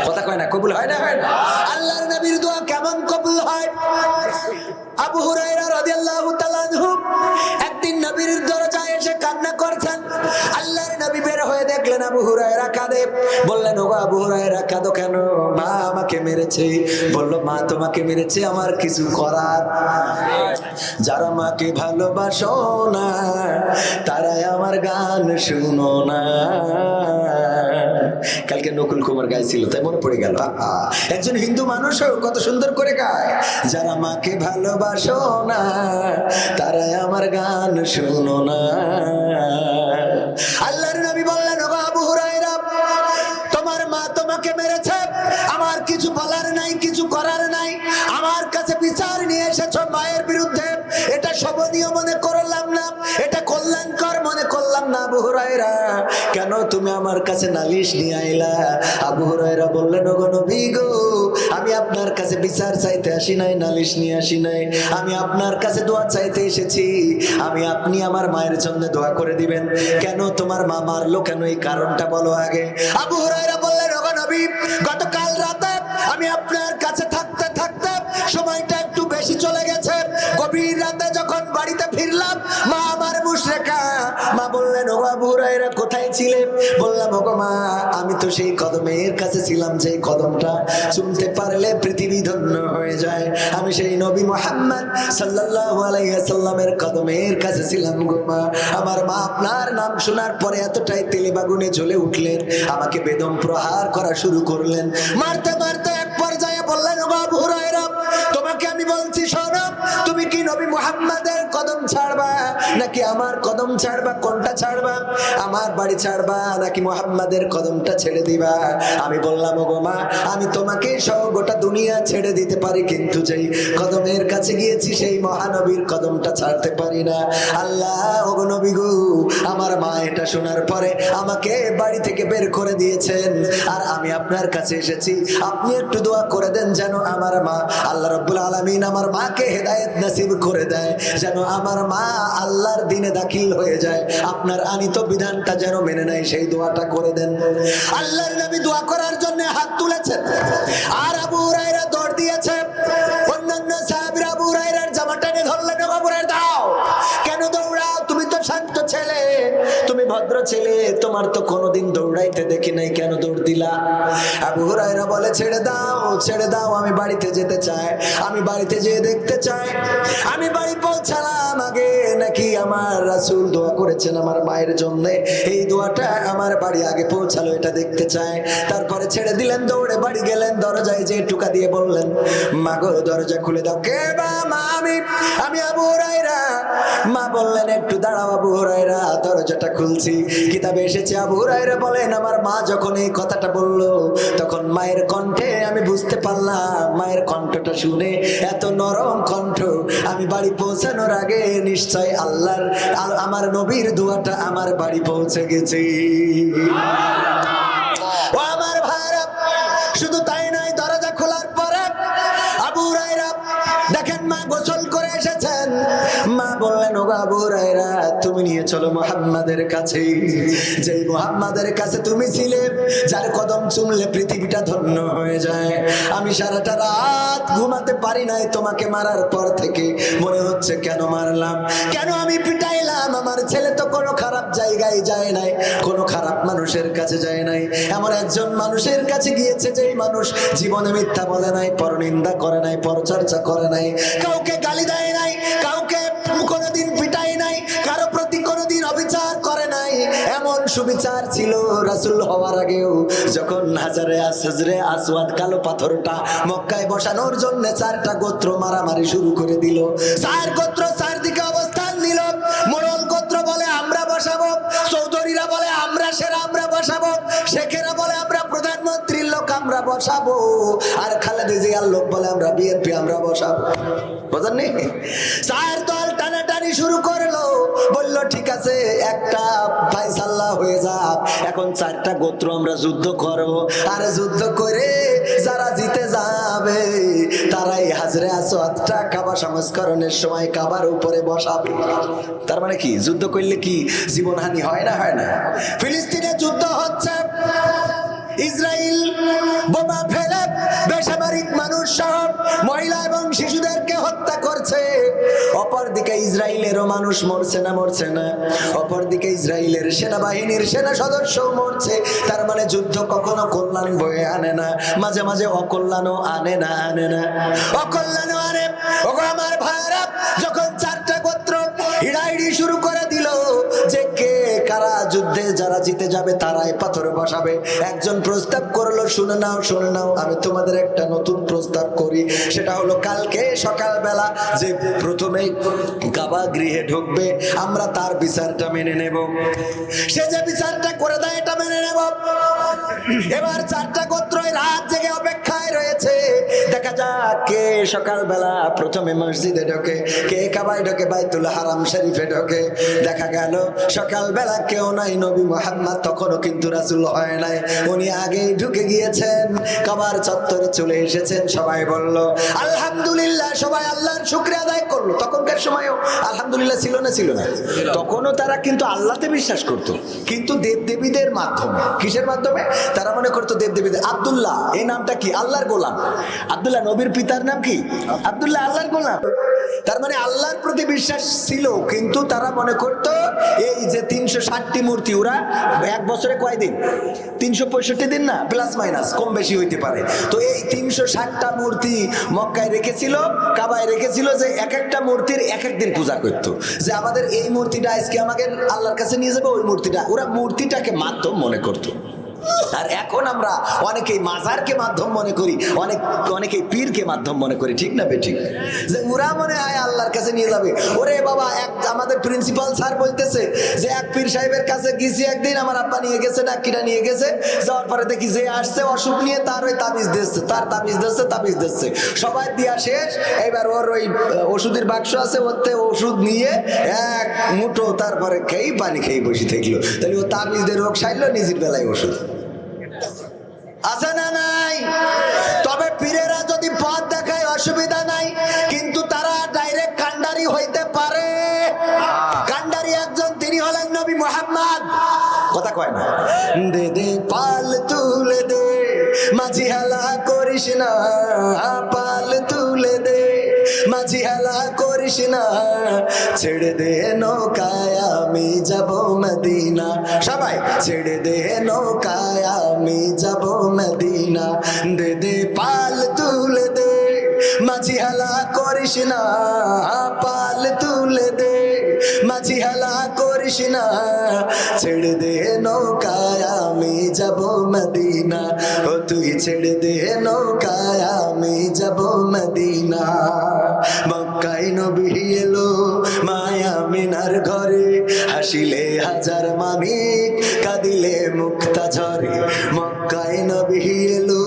কথা কয় না, কবুল হয় না? হয় না? আল্লাহর নবীর দোয়া কেমন কবুল হয়? আবু হুরায়রা রাদিয়াল্লাহু তাআলা আনহু একদিন নবীর দরজায় এসে কান্না করছেন। আল্লাহর নবী বের হয়ে দেখলেন আবু হুরায়রা কাঁদে। বললেন, ওগো আবু হুরায়রা, কাঁদো কেন? মা আমাকে মেরেছে। বলল, মা তোমাকে মেরেছে, আমার কিছু করার? যারা মাকে ভালোবাসো না, তারাই আমার গান শুনো না। কালকে নকুল কুমার গাইছিল, তাই মনে পড়ে গেল। একজন হিন্দু মানুষও কত সুন্দর করে গায়, যারা মাকে ভালোবাসো না, তারাই আমার গান শুনো না। আল্লাহর নবী বললেন, ওগো আবু হুরায়রা, তোমার মা তোমাকে মেরেছে, আমার কিছু বলার নাই, কিছু করার নাই। আমার কাছে বিচার নিয়ে এসেছো মায়ের বিরুদ্ধে, এটা শোভনীয় মনে করলাম না, এটা কল্যাণকর মনে করলাম না। আবু হুরায়রা, কেন তুমি আমার কাছে নালিশ নিয়ে আইলা? আবু হুরায়রা বললেন, ওগো নবী গো, আমি আপনার কাছে বিচার চাইতে আসি নাই, নালিশ নিয়ে আসি নাই, আমি আপনার কাছে দোয়া চাইতে এসেছি। আপনি আমার মায়ের জন্য দোয়া করে দিবেন। কেন তোমার মা মারলো কেন, এই কারণটা বলো আগে। আবু হুরায়রা বললেন, ওগো নবী, গতকাল রাতে আমি আপনার কাছে থাকতে থাকতে সময়টা একটু বেশি চলে গেছে। গভীর রাতে যখন বাড়িতে ফিরলাম, মা আমার মুশরিকা। মা বললেন, ওগো আবু হুরায়রা, কোথায় ছিলে? বললাম, ওগো মা, আমি তো সেই কদমের কাছে ছিলাম, যে কদমটা চুমতে পারলে পৃথিবী ধন্য হয়ে যায়। আমি সেই নবী মুহাম্মদ সাল্লাল্লাহু আলাইহি ওয়াসাল্লামের কদমের কাছে ছিলাম গো মা। আমার মা আপনার নাম শোনার পরে এতটাই তেলে বাগুনে জ্বলে উঠলেন, আমাকে বেদম প্রহার করা শুরু করলেন। মারতে মারতে এক পর্যায়ে বললেন, ওগো আবু হুরায়রা, তোমাকে আমি বলছি শোনো, তুমি কি নবী মুহাম্মাদের কদম ছাড়বা নাকি আমার কদম ছাড়বা? কোনটা ছাড়বা? আমার বাড়ি ছাড়বা নাকি মুহাম্মাদের কদমটা ছেড়ে দিবা? আমি বললাম, ওগো মা, আমি তোমাকে সহ গোটা দুনিয়া ছেড়ে দিতে পারি, কিন্তু যেই কদমের কাছে গিয়েছি সেই মহানবীর কদমটা ছাড়তে পারি না। আল্লাহ, ওগো নবী গো, আমার মা এটা শোনার পরে আমাকে বাড়ি থেকে বের করে দিয়েছেন, আর আমি আপনার কাছে এসেছি, আপনি একটু দোয়া করে দেন যেন আমার মা, আল্লাহ রাব্বুল আলামিন আমার মাকে হেদায়েত নসিব করে দেয়, যেন আমার মা আল্লাহর দ্বীনে দাখিল হয়ে যায়, আপনার আনিত বিধানটা যেন মেনে নেয়, সেই দোয়াটা করে দেন। আল্লাহর নবী দোয়া করার জন্য হাত তুলেছেন, আর আবু হুরায়রা দৌড় দিয়েছে। অন্যান্য সাহাবীরা আবু হুরায়রার জামা টেনে ধরলেন, আবু হুরায়রা দাও, কেন দৌড়াও? তুমি তো শান্ত ছেলে, তুমি ভদ্র ছেলে, তোমার তো কোনোদিন দৌড়াইতে দেখি নাই, কেন দৌড় দিলা? আবু হুরায়রা বলে, ছেড়ে দাও, ছেড়ে দাও, আমি বাড়িতে যেতে চাই, আমি বাড়িতে যেয়ে দেখতে চাই আমি বাড়ি পৌঁছালাম আগে নাকি আমার রাসূল দোয়া করেছেন আমার মায়ের জন্য, এই দোয়াটা আমার বাড়ি আগে পৌঁছালো, এটা দেখতে চাই। তারপরে ছেড়ে দিলেন, দৌড়ে বাড়ি গেলেন, দরজায় যে টুকা দিয়ে বললেন, মা গো, দরজা খুলে দাও। কে বা? মা, আমি আবু হুরায়রা। মা বললেন, একটু দাঁড়াও আবু হুরায়রা, দরজাটা খুলছি। কিতাবে এসেছে আবু হুরায়রা বলেন, আমার মা যখন এই কথাটা বলল, তখন মায়ের কণ্ঠে আমি বুঝতে পারলাম, মায়ের কণ্ঠটা শুনে, এত নরম কণ্ঠ, আমি বাড়ি পৌঁছানোর আগে নিশ্চয় আল্লাহর আমার নবীর দোয়াটা আমার বাড়ি পৌঁছে গেছে। ও আমার ভাইরা, শুধু ওগো আবু হুরায়রা, তুমি নিয়ে চলো মুহাম্মাদের কাছে। যেই মুহাম্মাদের কাছে তুমি ছিলে, যার কদম চুমলে পৃথিবীটা ধন্য হয়ে যায়। আমি সারাটা রাত ঘুমাতে পারি নাই তোমাকে মারার পর থেকে। মনে হচ্ছে কেন মারলাম, কেন আমি পিটাইলাম। আমার ছেলে তো কোনো খারাপ জায়গায় যায় নাই, কোনো খারাপ মানুষের কাছে যায় নাই। এমন একজন মানুষের কাছে গিয়েছে যেই মানুষ জীবনে মিথ্যা বলে নাই, পরনিন্দা করে নাই, পরচর্চা করে নাই, কাউকে গালি দেয় নাই, কাউকে কোনোদিন পিটাই নাই, কারো প্রতি কোনোদিন অবিচার করে নাই। এমন সুবিচার ছিল রাসূল হওয়ার আগেও। যখন হাজরে আসওয়াদ কালো পাথরটা মক্কায় বসানোর জন্য 4টা গোত্র মারামারি শুরু করে দিল। 4 গোত্র 4 দিকে অবস্থান নিল। মোড়ল গোত্র বলে আমরা বসাবো, চৌধুরীরা বলে আমরা সেরা আমরা বসাবো, শেখেরা বলে আমরা প্রধানমন্ত্রীর লোক আমরা বসাবো, আর খালেদা জিয়ার লোক বলে আমরা বিএনপি আমরা বসাবো। বুঝলেন নি? 4 দল টানাটানি শুরু করলো। বললো ঠিক আছে, একটা ফায়সালা হয়ে যাক, এখন 4টা গোত্র আমরা যুদ্ধ করবো, আর যুদ্ধ করে যারা জিতে যাবে তারাই হাজরে আসওয়াদটা কাবা সংস্করণের সময় কাবার উপরে বসাবে। তার মানে কি, যুদ্ধ করলে কি জীবনহানি হয় না? হয় না। ফিলিস্তিনে যুদ্ধ হচ্ছে, ইসরায়েল বোমা ফেলে বেসামরিক মানুষ সহ মহিলা এবং শিশুদেরকে হত্যা করছে। অপরদিকে ইসরায়েলেরও মানুষ মরছে না। অপরদিকে ইসরায়েলের সেনাবাহিনীর সেনা সদস্য মরছে। তার মানে যুদ্ধ কখনো কল্যাণ বয়ে আনে না, মাঝে মাঝে অকল্যাণও আনে না। অকল্যাণও আনে। ওগো আমার ভাইরা, যখন 4টা গোত্র হিড়াহিড়ি শুরু করে দিল যে কে কারা যুদ্ধে যারা জিতে যাবে তারাই পাথর বসাবে, একজন প্রস্তাব করলো, শুনে নাও, আমি তোমাদের একটা নতুন প্রস্তাব করি। সেটা হলো কালকে সকালবেলা যে প্রথমে কাবা গৃহে ঢুকবে, আমরা তার বিচারটা মেনে নেব। সে যে বিচারটা করে দেয় এটা মেনে নেব। এবার 4টা গোত্রই রাত জেগে অপেক্ষায় রয়েছে, দেখা যাক কে সকালবেলা প্রথমে মসজিদে ঢোকে, কে কাবায় ঢোকে, বাইতুল হারাম শরীফে ঢোকে। দেখা গেল সকালবেলা কেউ নাই, নবী মুহাম্মদ তখনও কিন্তু রাসূল হয় নাই, উনি আগেই ঢুকে গিয়েছেন, কাবার চত্বরে চলে এসেছেন। সবাই বলল আলহামদুলিল্লাহ, সবাই আল্লাহর শুকরিয়া আদায় করলো। তখনকার সময়ও আলহামদুলিল্লাহ ছিল না? তখনও তারা কিন্তু আল্লাহতে বিশ্বাস করত, কিন্তু দেবদেবীদের মাধ্যমে। কিসের মাধ্যমে? তারা মনে করতো দেবদেবীদের। আব্দুল্লাহ এই নামটা কি? আল্লাহর গোলাম। আব্দুল্লাহ নবীর পিতার নাম কি? আব্দুল্লাহ, আল্লাহর গোলাম। তার মানে আল্লাহর প্রতি বিশ্বাস ছিল, কিন্তু তারা মনে করতো এই যে 360টি মূর্তি, ওরা এক বছরে কয় দিন? 365 দিন না, প্লাস মাইনাস কম বেশি হইতে পারে। তো এই 360টা মূর্তি মক্কায় রেখেছিল, কাবায় রেখেছিল, যে এক একটা মূর্তির এক এক দিন পূজা করতো। যে আমাদের এই মূর্তিটা আজকে আমাদের আল্লাহর কাছে নিয়ে যাবে, ওই মূর্তিটা ওরা মূর্তিটাকে মাধ্যম মনে করতো। আর এখন আমরা অনেকেই মাজারকে মাধ্যম মনে করি, অনেকেই পীরকে মাধ্যম মনে করি, ঠিক না বেঠিক? যে ওরা মনে হয় আল্লাহর কাছে নিয়ে যাবে। ওরে বাবা, আমাদের প্রিন্সিপাল স্যার বলতেছে যে এক পীর সাহেবের কাছে গেছি একদিন, আমার আব্বা নিয়ে গেছে, ডাক্কিরা নিয়ে গেছে, যাওয়ার পরে দেখি যে আসছে অসুখ নিয়ে, তার ওই তাবিজ দিচ্ছে, তাবিজ দিচ্ছে, সবাই দিয়া শেষ। এবার ওর ওই ওষুধের বাক্স আছে, ওতে ওষুধ নিয়ে এক মুঠো তারপরে পানি খেয়ে বসে থাকলো। তাহলে ও তাবিজ দিয়ে রোগ সারলো, নিজের বেলায় ওষুধ আছে না নাই? তবে পীরেরা যদি পথ দেখায় অসুবিধা নাই, কিন্তু তারা ডাইরেক্ট কান্ডারি হইতে পারে। কান্ডারি একজন, তিনি হলেন নবী মুহাম্মদ। কথা কয় না? দে পাল তুলে দে, মাঝি হেলা করিস না, পাল তুলে দে, মাঝি হেলা করিস না, ছেড়ে দে নৌকায় আমি যাব মদিনা। সবাই ছেড়ে দে নৌকায় আমি যাব মদিনা। দে পাল তুলে দে, মাঝি হেলা করিস না, পাল তুলে দে, মাঝি হেলা করিস না, ছেড়ে দে নৌকায় আমি যাব মদিনা। ও তুই ছেড়ে দে নৌকায় আমি যাব মদিনা। মক্কায় নবী এলো মায়া মিনার ঘরে, হাসিলে হাজার মানিক, কাঁদিলে মুক্তা ঝরে। মক্কায় নবী এলো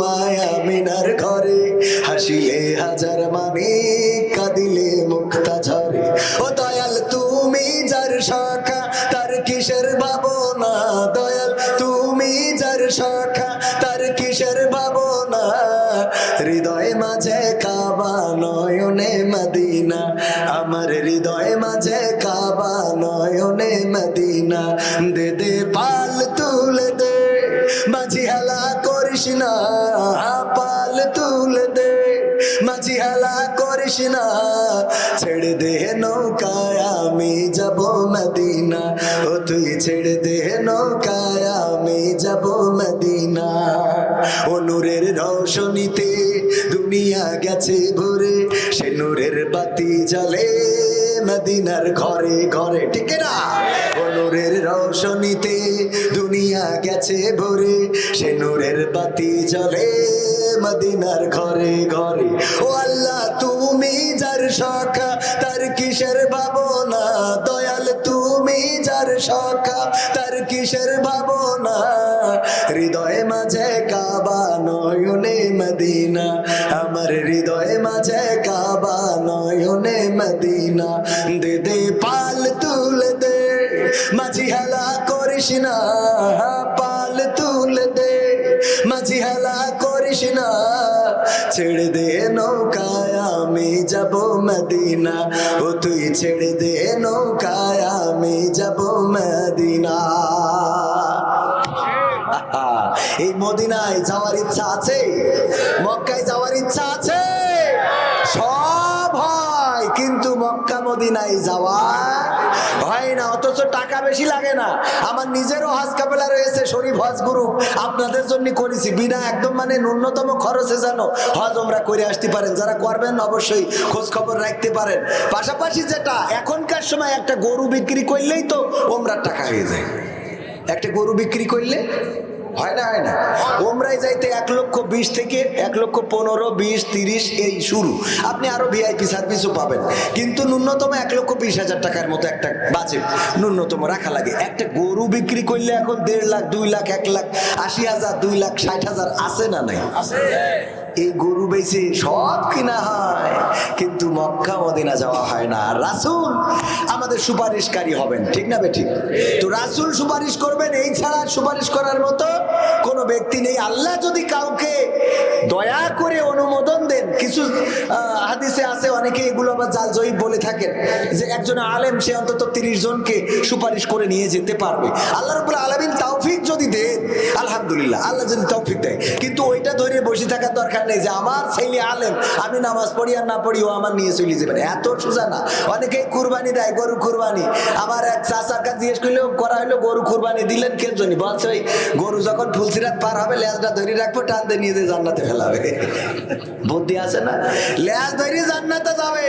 মায়া মিনার ঘরে, হাসিলে হাজার মানিক, কাঁদিলে মুক্তা ঝরে। ও দয়াল তুমি যার শাখা, তার কিসের ভাবনা? দয়াল তুমি যার শাখা, তার কিসের ভাবনা? হৃদয় হৃদয় মাঝে কাবা নয়নে মদিনা, আমার হৃদয় মাঝে কাবা নয়নে মদিনা। দে দে পাল তুলে দে, মাঝি হেলা করিস না, পাল তুলে দে, মাঝি হেলা করিস না। ছেড়ে দে নৌকায় আমি যাব মদিনা, ও তুই ছেড়ে দে নৌকায় আমি যাব মদিনা। ও নূরের রৌশনীতে দুনিয়া গেছে ভরে, সে নূরের বাতি জ্বলে মদিনার ঘরে ঘরে, ঠিক না? ও নূরের রৌশনীতে দুনিয়া গেছে ভরে, সে নূরের বাতি জ্বলে মদিনার ঘরে ঘরে। ও আল্লাহ তুমি যার সখা তার কিসের ভাবনা, দয়াল তুমি যার সখা তার কিসের ভাবনা। হৃদয় মাঝে কাবা নয়নে মদিনা, আমার হৃদয় মাঝে কাবা নয়নে মদিনা। দে দে পাল তুলে দে, মাঝি হেলা করিস না, পাল তুলে দে, মাঝি হেলা করিস না। ছেড়ে দে নৌকায় আমি যাব মদিনা, ও তুই ছেড়ে দে নৌকায় আমি যাব মদিনা। এই মদিনায় যাওয়ার ইচ্ছা আছে, মক্কায় যাওয়ার ইচ্ছা আছে, সব হয়, কিন্তু মক্কা মদিনায় যাওয়া হয় না। অথচ টাকা বেশি লাগে না। আমার নিজেরও হজ কাফেলা রয়েছে, শরীফ হজ গ্রুপ, আপনাদের জন্য করেছি বিনা একদম মানে ন্যূনতম খরচে যেন হজ ওমরা করে আসতে পারেন। যারা করবেন অবশ্যই খোঁজ খবর রাখতে পারেন। পাশাপাশি যেটা এখনকার সময় একটা গরু বিক্রি করলেই তো ওমরার টাকা হয়ে যায়। একটা গরু বিক্রি করলে হয় না, হয় না। ওমরায় যাইতে 1,20,000 থেকে 1,15,000, 20, 30 এই শুরু। আপনি আরো ভিআইপি সার্ভিসও পাবেন, কিন্তু ন্যূনতম 1,20,000 টাকার মতো একটা বাজেট ন্যূনতম রাখা লাগে। একটা গরু বিক্রি করলে এখন 1.5 লাখ, 2 লাখ, 1,80,000, 2,60,000 আছে না নাই? এই গরু বেচে সব কিনা হয়, কিন্তু মক্কা মদিনা যাওয়া হয় না। রাসূল আমাদের সুপারিশকারী হবেন, ঠিক না বেঠিক? তো রাসূল সুপারিশ করবেন, এই ছাড়া সুপারিশ করার মতো কোনো ব্যক্তি নেই। আল্লাহ যদি কাউকে দয়া করে অনুমোদন দেন, কিছু হাদিসে আছে, অনেকে এগুলো আবার জাল জয়ীফ বলে থাকেন, যে একজন আলেম সে অন্তত 30 জনকে সুপারিশ করে নিয়ে যেতে পারবে। আল্লাহ রাব্বুল আলামিন তৌফিক যদি দেন, আলহামদুলিল্লাহ, আল্লাহ যদি তৌফিক দেয়। কিন্তু ওইটা ধরে বসে থাকার দরকার নেই যে আমার ছেলে আলেম, আমি নামাজ পড়ি আর না পড়ি ও আমার নিয়ে চলে যাবেন, এত সোজা না। অনেকেই কুরবানি দেয়, গরু কুরবানি। আমার এক চাচার কাছে জিজ্ঞেস করলেও করা হলো, গরু কুরবানি দিলেন কেন জন্য? বলছে ওই গরু যখন ফুলসিরাত পার হবে লেজটা ধরে রাখবো, টানতে নিয়ে যে জান্নাতে ফেলাবে। বুদ্ধি আছে না? লেজ ধরে জান্নাতে যাবে।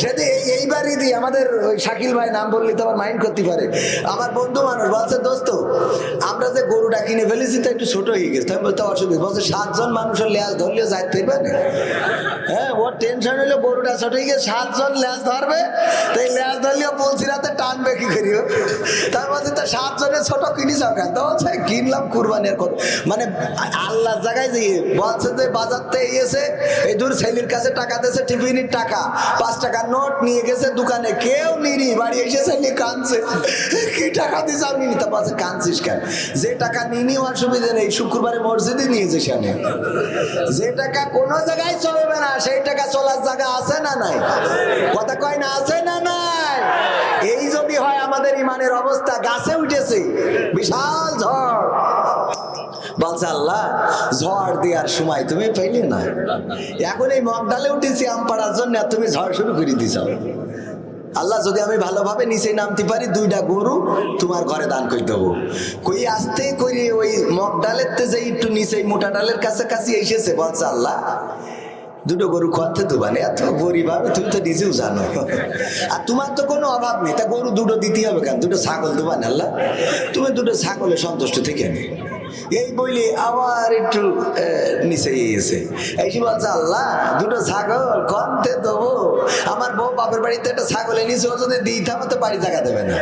সেটা এইবারই দিই। আমাদের ওই শাকিল ভাই, নাম বললে তো আমার মাইন্ড করতে পারে, আমার বন্ধু মানুষ, বলছে দোস্ত আমরা যে গরুটা কিনে ফেলেছি তো একটু ছোট হয়ে গেছে। আমি বলতে অসুবিধা, বলছে 7 জন মানুষের লেজ ধরলেও যাইতে পারবে। হ্যাঁ, ওর টেনশন হইলো গরুটা ছোট হয়ে গেছে, 7 জন লেজ ধরবে, তো এই লেজ ধরলেও বলছি রাতে টানবে কি করিও। তার মধ্যে তো 7 জনের ছোট কিনিস কেন? তো বলছে কিনলাম কুরবানির কত, মানে আল্লাহ জায়গায় যে বলছে যে বাজারতে এসে এই দূর ছেলের কাছে টাকা দিয়েছে, টিফিনের টাকা 5 টাকার নোট নিয়ে গেছে দোকানে, কেউ নিনি, বাড়ি এসে ছেলে কাঁদছে, কি টাকা দিস আমি নিতে পারছে, কাঁদছিস কেন? যে টাকা নিনি অসুবিধা নেই, শুক্রবারে মসজিদে নিয়ে যে সামনে, যে টাকা কোনো জায়গায় চলবে না সেই টাকা চলার জায়গা আছে না নাই? কথা কয় না, আছে না নাই? এই যদি হয় আমাদের ইমানের অবস্থা, গাছে উঠেছে বিশাল ঝড়, বলছে আল্লাহ ঝড় দেওয়ার সময় তুমি পাইলে না, এখন এই মগডালে উঠেছি আম পাড়ার জন্য, আর তুমি ঝড় শুরু করে দিছ। আল্লাহ যদি আমি ভালোভাবে নিচে নামতে পারি, 2টা গরু তোমার ঘরে দান করে দেবো। কই আসতে করি ওই মগ ডালের যে একটু নিচে মোটা ডালের কাছাকাছি এসেছে, বলছে আল্লাহ 2টো গরু খাওয়াতে দেবানে, এত গরিব আমি, তুমি তো নিজেও জানো, আর তোমার তো কোনো অভাব নেই, তা গরু 2টো দিতে হবে কেন? 2টো ছাগল দেবান আল্লাহ, তুমি 2টো ছাগলে সন্তুষ্ট থেকে নে। এই বইলে আবার একটু নিচে এসে এসে বলছে আল্লাহ 2টো ছাগল কমতে দেবো, আমার বউ বাপের বাড়িতে একটা ছাগল এনেছে, ও যদি দিই থামো তো বাড়ি জায়গা দেবে না,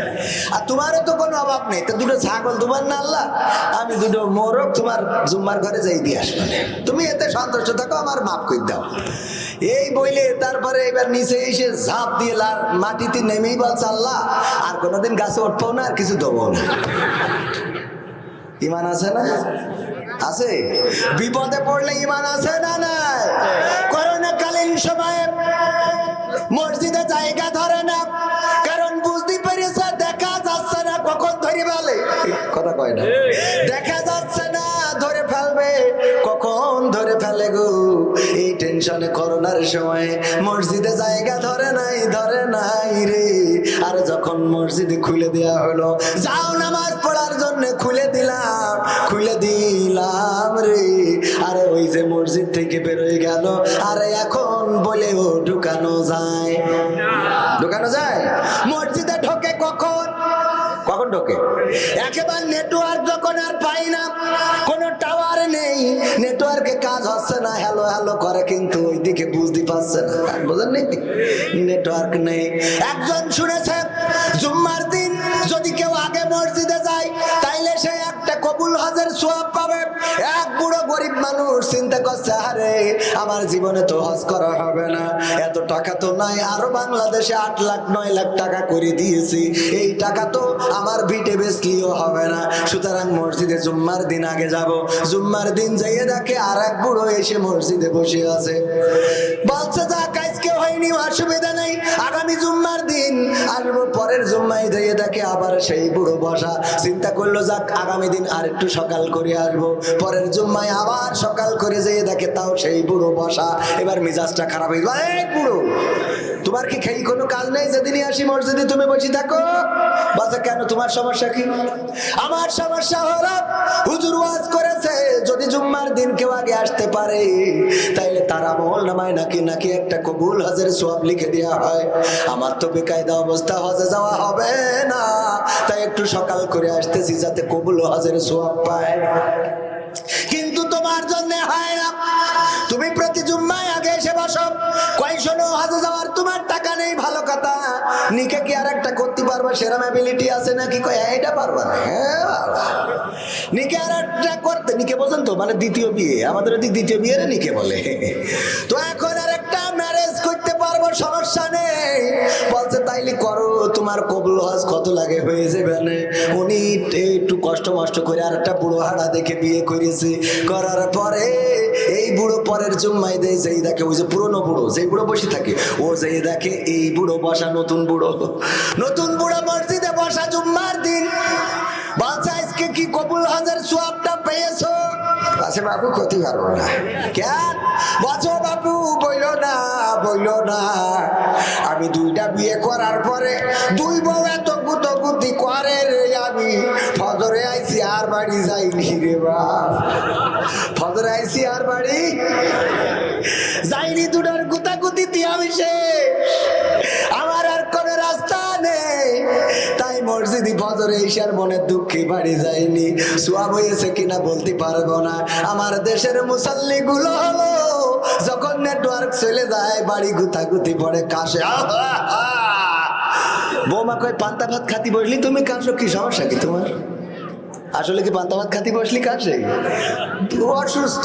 আর তোমারও তো কোনো অভাব নেই, তো 2টো ছাগল তোমার না আল্লাহ, আমি 2টো মোরগ তোমার জুম্মার ঘরে যাই দিয়ে আসবো, তুমি এতে সন্তুষ্ট থাকো, আমার মাফ করে দাও। এই বইলে তারপরে এবার নিচে এসে ঝাঁপ দিয়ে মাটিতে নেমেই বলছে আল্লাহ আর কোনোদিন গাছে উঠবো না, আর কিছু দেবো না। ইমান আছে না? আছে? বিপদে পড়লে ইমান আছে না নাই? করোনাকালীন সময়ে মসজিদে জায়গা ধরে না, কারণ বুঝতে পেরেছে দেখা যাচ্ছে না কখন ধরে ফেলে। কথা কয় না, দেখা যাচ্ছে না ধরে ফেলবে কখন ধরে ফেলে গো। এই টেনশনে করোনার সময় মসজিদে জায়গা ধরে নাই রে। আর যখন মসজিদে খুলে দেয়া হলো, যাও নামাজ পড়ার জন্য খুলে দিলাম রে। আরে ওই যে মসজিদ থেকে বেরোয় গেল, আরে এখন বলেও ঢুকানো যায়? মসজিদে ঢোকে কখন ঢোকে? একেবারে নেটওয়ার্ক যখন আর পাই না, কোনো টাওয়ার নেই, নেটওয়ার্কে কাজ হচ্ছে না, হ্যালো হ্যালো করে কিন্তু ওইদিকে বুঝতে পারছে না, বুঝলেন? নেটওয়ার্ক নেই। একজন শুনেছে জুম্মার দিন যদি কেউ আগে মসজিদে যায় তাইলে সে একটা কবুল হজের সওয়াব পাবে। এক বুড়ো গরিব মানুষ চিন্তা করছে, আরে আমার জীবনে তো হজ করা হবে না, এত টাকা তো নাই, আরো বাংলাদেশে 8 লাখ 9 লাখ টাকা করে দিয়েছি, এই টাকা তো আমার ভিটে বেচলিও হবে না, সুতরাং মসজিদে জুম্মার দিন আগে যাব। জুম্মার দিন যাইয়ে দেখে আর এক বুড়ো এসে মসজিদে বসে আছে, বলছে যাক আজকে হয়নি, অসুবিধা নেই, আগামী জুম্মার দিন আসবো। পরের জুম্মায় যাইয়ে দেখে আবার সেই বুড়ো বসা, চিন্তা করলো যাক আগামী দিন আর একটু সকাল করে আসবো। পরের জুম্মায় আবার সকাল করে যেয়ে দেখে তাও সেই বুড়ো বসা। এবার মিজাজটা খারাপ হয়ে গেল, এই বুড়ো তোমার কি খেয়ে কোনো কাজ নেই? যেদিনই আসি মসজিদে তুমি বসে থাকো। বাচ্চা কেন, তোমার সমস্যা কি? আমার সমস্যা হলো হুজুর ওয়াজ করেছে যদি জুম্মার দিন কেউ আগে আসতে পারে তাইলে তার আমল নামায় নাকি একটা কবুল হজের সওয়াব লিখে দেওয়া হয়। আমার তো বেকায়দা অবস্থা, হজে যাওয়া হবে না, তাই একটু সকাল করে আসতেছি যাতে কবুল হজের সওয়াব পায়। কিন্তু তোমার জন্য হয় না, তুমি প্রতি জুম্মায় আগে এসে বসো। কই শোনো, হজে যাওয়ার তোমার টাকা নেই, ভালো কথা, নিকে কি আর একটা করতে পারবা সেরকম অ্যাবিলিটি আছে নাকি? কই এটা পারবা না? হ্যাঁ বাবা, নিকে আর একটা করতে, নিকে বোঝেন তো, মানে দ্বিতীয় বিয়ে, আমাদের ওদিক দ্বিতীয় বিয়ে নিকে বলে। তো এখন আর একটা ম্যারেজ করতে পারবো, সমস্যা নেই। বলছে তাইলে করো, তোমার কবুল হজ কত লাগে হয়ে যাবে না। উনি একটু কষ্ট মষ্ট করে আর একটা বুড়ো হাড়া দেখে বিয়ে করেছে, করার পরে এই বুড়ো পরের জুম্মায় দেয় যেই দেখে ওই যে পুরনো বুড়ো, যেই বুড়ো বসে থাকে, ও যেই দেখে এই বুড়ো বসা, নতুন বুড়ো মসজিদে বসা জুম্মার দিন। বলছে আজকে কি কবুল হজের সওয়াবটা পেয়েছো? আছে বাবু, ক্ষতি পারবো না। কেন? বলছো বাবু বইলো না, আমি 2টা বিয়ে করার পরে 2 বউ এত গুতগুতি করে রে, আমি ফজরে আইছি আর বাড়ি যাইনি রে বাপ, ফজরে আইছি আর বাড়ি যাইনি, 2টার গুতাগুতিতে আমি শেষ, আমার আর কোনো রাস্তা নেই। তাই মসজিদে ফজরে এসার মনের দুঃখে বাড়ি যাইনি। সওয়াব হয়েছে কিনা বলতে পারবো না। আমার দেশের মুসাল্লি গুলো হলো যখন নেটওয়ার্ক চলে যায় বাড়ি গুতাগুতি পড়ে কাশে। বৌমা কয় পান্তা ভাত খাতি বসলি তুমি কাশো, কি সমস্যা কি তোমার? আসলে কি পান্তা ভাত খাতি বসলি কাশে? অসুস্থ।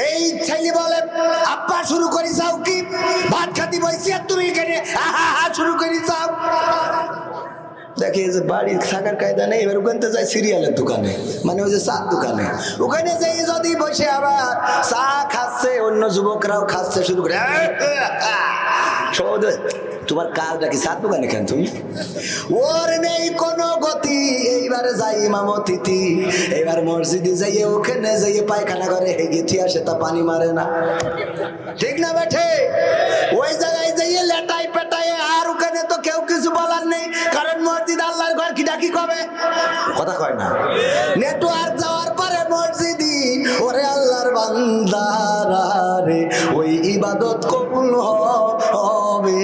এই ছেলে বলে আব্বা শুরু করি যাও কি, ভাত খাতি বইছি আর তুমি এখানে শুরু করি যাও। দেখে যে বাড়ি থাকার কায়দা নেই, এবার ওখানে যায় সিরিয়ালের দোকানে, মানে ওই যে চার দোকানে, ওখানে যাই যদি বসে আবার চা খাচ্ছে, অন্য যুবকরাও খাচ্ছে শুরু করে। তোমার কাজটা কি চার দোকানে কেন তুমি? ওর নেই কোনো গতি। এইবারে যাই ইমামতিতি, এবার মসজিদে যাইয়ে ওখানে যাইয়ে পায়খানা করে হেগেছি আসে, তা পানি মারে না, ঠিক না বেঠে? ওই জায়গায় যাইয়ে লেটাই পেটাই, আর ওখানে তো কেউ কিছু বলার নেই, কারণ মসজিদ আল্লাহর ঘর, কি ডাকি কবে? কথা কয় না। নেটওয়ার্ক যাওয়ার পরে মসজিদি, ওরে আল্লাহর বান্দারা রে, ওই ইবাদত কবুল হবে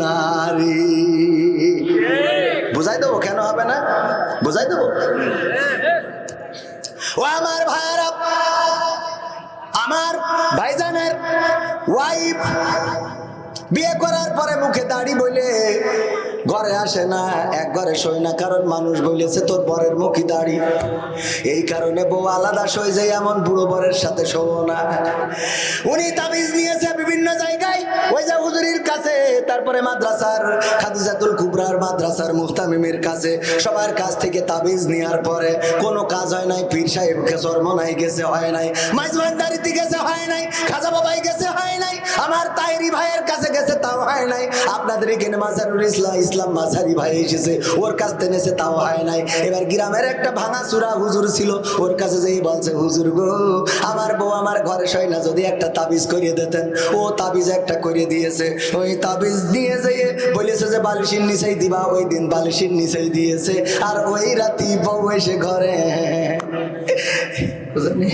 না রে। বুঝাই দেবো কেন হবে না, বুঝাই দেবো। ও আমার ভাইরা, আমার ভাইজানের ওয়াইফ বিয়ে করার পরে মুখে দাড়ি বলে ঘরে আসে না, এক ঘরে শোয় না, কারণ মানুষ বলেছে তোর বরের মুখী দাড়ি। এই কারণে বউ আলাদা সই যায়, এমন বুড়ো বরের সাথে শোবো না। উনি তাবিজ নিয়েছে বিভিন্ন জায়গায়, ওই যে হুজুরির কাছে, তারপরে মাদ্রাসার খাদিজাতুল কুবরার মাদ্রাসার মুহতামিমের কাছে, সবার কাছ থেকে তাবিজ নেওয়ার পরে কোনো কাজ হয় নাই। পীর সাহেবকে চরমনাই গেছে, হয় নাই। মাইজভান্ডারিতে গেছে, হয় নাই। খাজা বাবাই গেছে, হয় নাই। আমার তাইরি ভাইয়ের কাছে গেছে, তাও হয় নাই। আপনাদের এখানে মাজারুল ইসলাম মাঝারি ভাই এসেছে, ওর কাছ থেকে নিয়েছে, তাও হয় নাই। এবার গ্রামের একটা ভাঙাচুরা হুজুর ছিল, ওর কাছে যেই বলছে, হুজুর গো, আমার বউ আমার ঘরে শোয় না, যদি একটা তাবিজ করিয়ে দিতেন। ও তাবিজ একটা করিয়ে দিয়েছে। ওই তাবিজ নিয়ে যেয়ে বলেছে যে বালিশের নিচেই দিবা, ওই দিন বালিশের নিচেই দিয়েছে। আর ওই রাতি বউ এসে ঘরে বুঝলি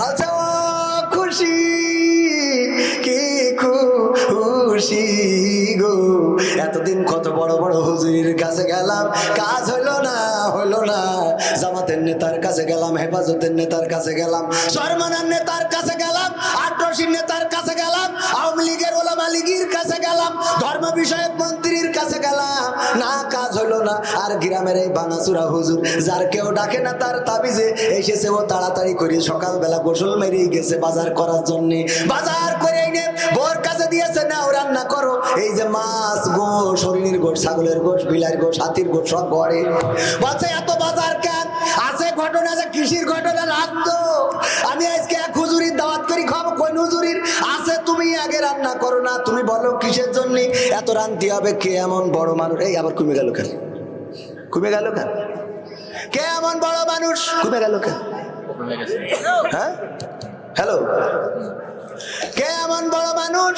আচ্ছা খুশি কি খুশি গো, এতদিন কত বড় বড় হুজুরের কাছে গেলাম, কাজ হলো না, হলো না। জামাতের নেতার কাছে গেলাম, হেফাজতের নেতার কাছে গেলাম, সরমানার নেতার কাছে গেলাম, আটরশির নেতার কাছে গেলাম, আওয়ামী লীগের ওলামা লীগের কাছে গেলাম, ধর্ম বিষয়ক মন্ত্রীর কাছে গেলাম, না কাজ হলো না। আর গ্রামের এই ভাঙাচুরা হুজুর, যার কেউ ডাকে না, তার তাবিজে এসেছে। ও তাড়াতাড়ি করে সকালবেলা গোসল মেরেই গেছে বাজার করার জন্য। বাজার করে এনে বোর কাছে দিয়েছে, নাও রান্না করো। এই যে মাছ, গোশ, হরিণের গোশ, ছাগলের গোশ, বিলার গোশ, হাতির গোশ সব ঘরে। বলছে এত বাজার কেন? আছে ঘটনা, যে কৃষির ঘটনা রাখতো। আমি আজকে এক হুজুরির দাওয়াত করি, খাবো। কোন হুজুরির? আছে, তুমি আগে রান্না করো না, তুমি বলো কিসের জন্য এত রান্তি হবে? কে এমন বড় মানুষ? এই আবার কমে গেল কেন? কমে গেল কেন? কে এমন বড় মানুষ? কমে গেল কেন? হ্যাঁ, হ্যালো, কে এমন বড় মানুষ?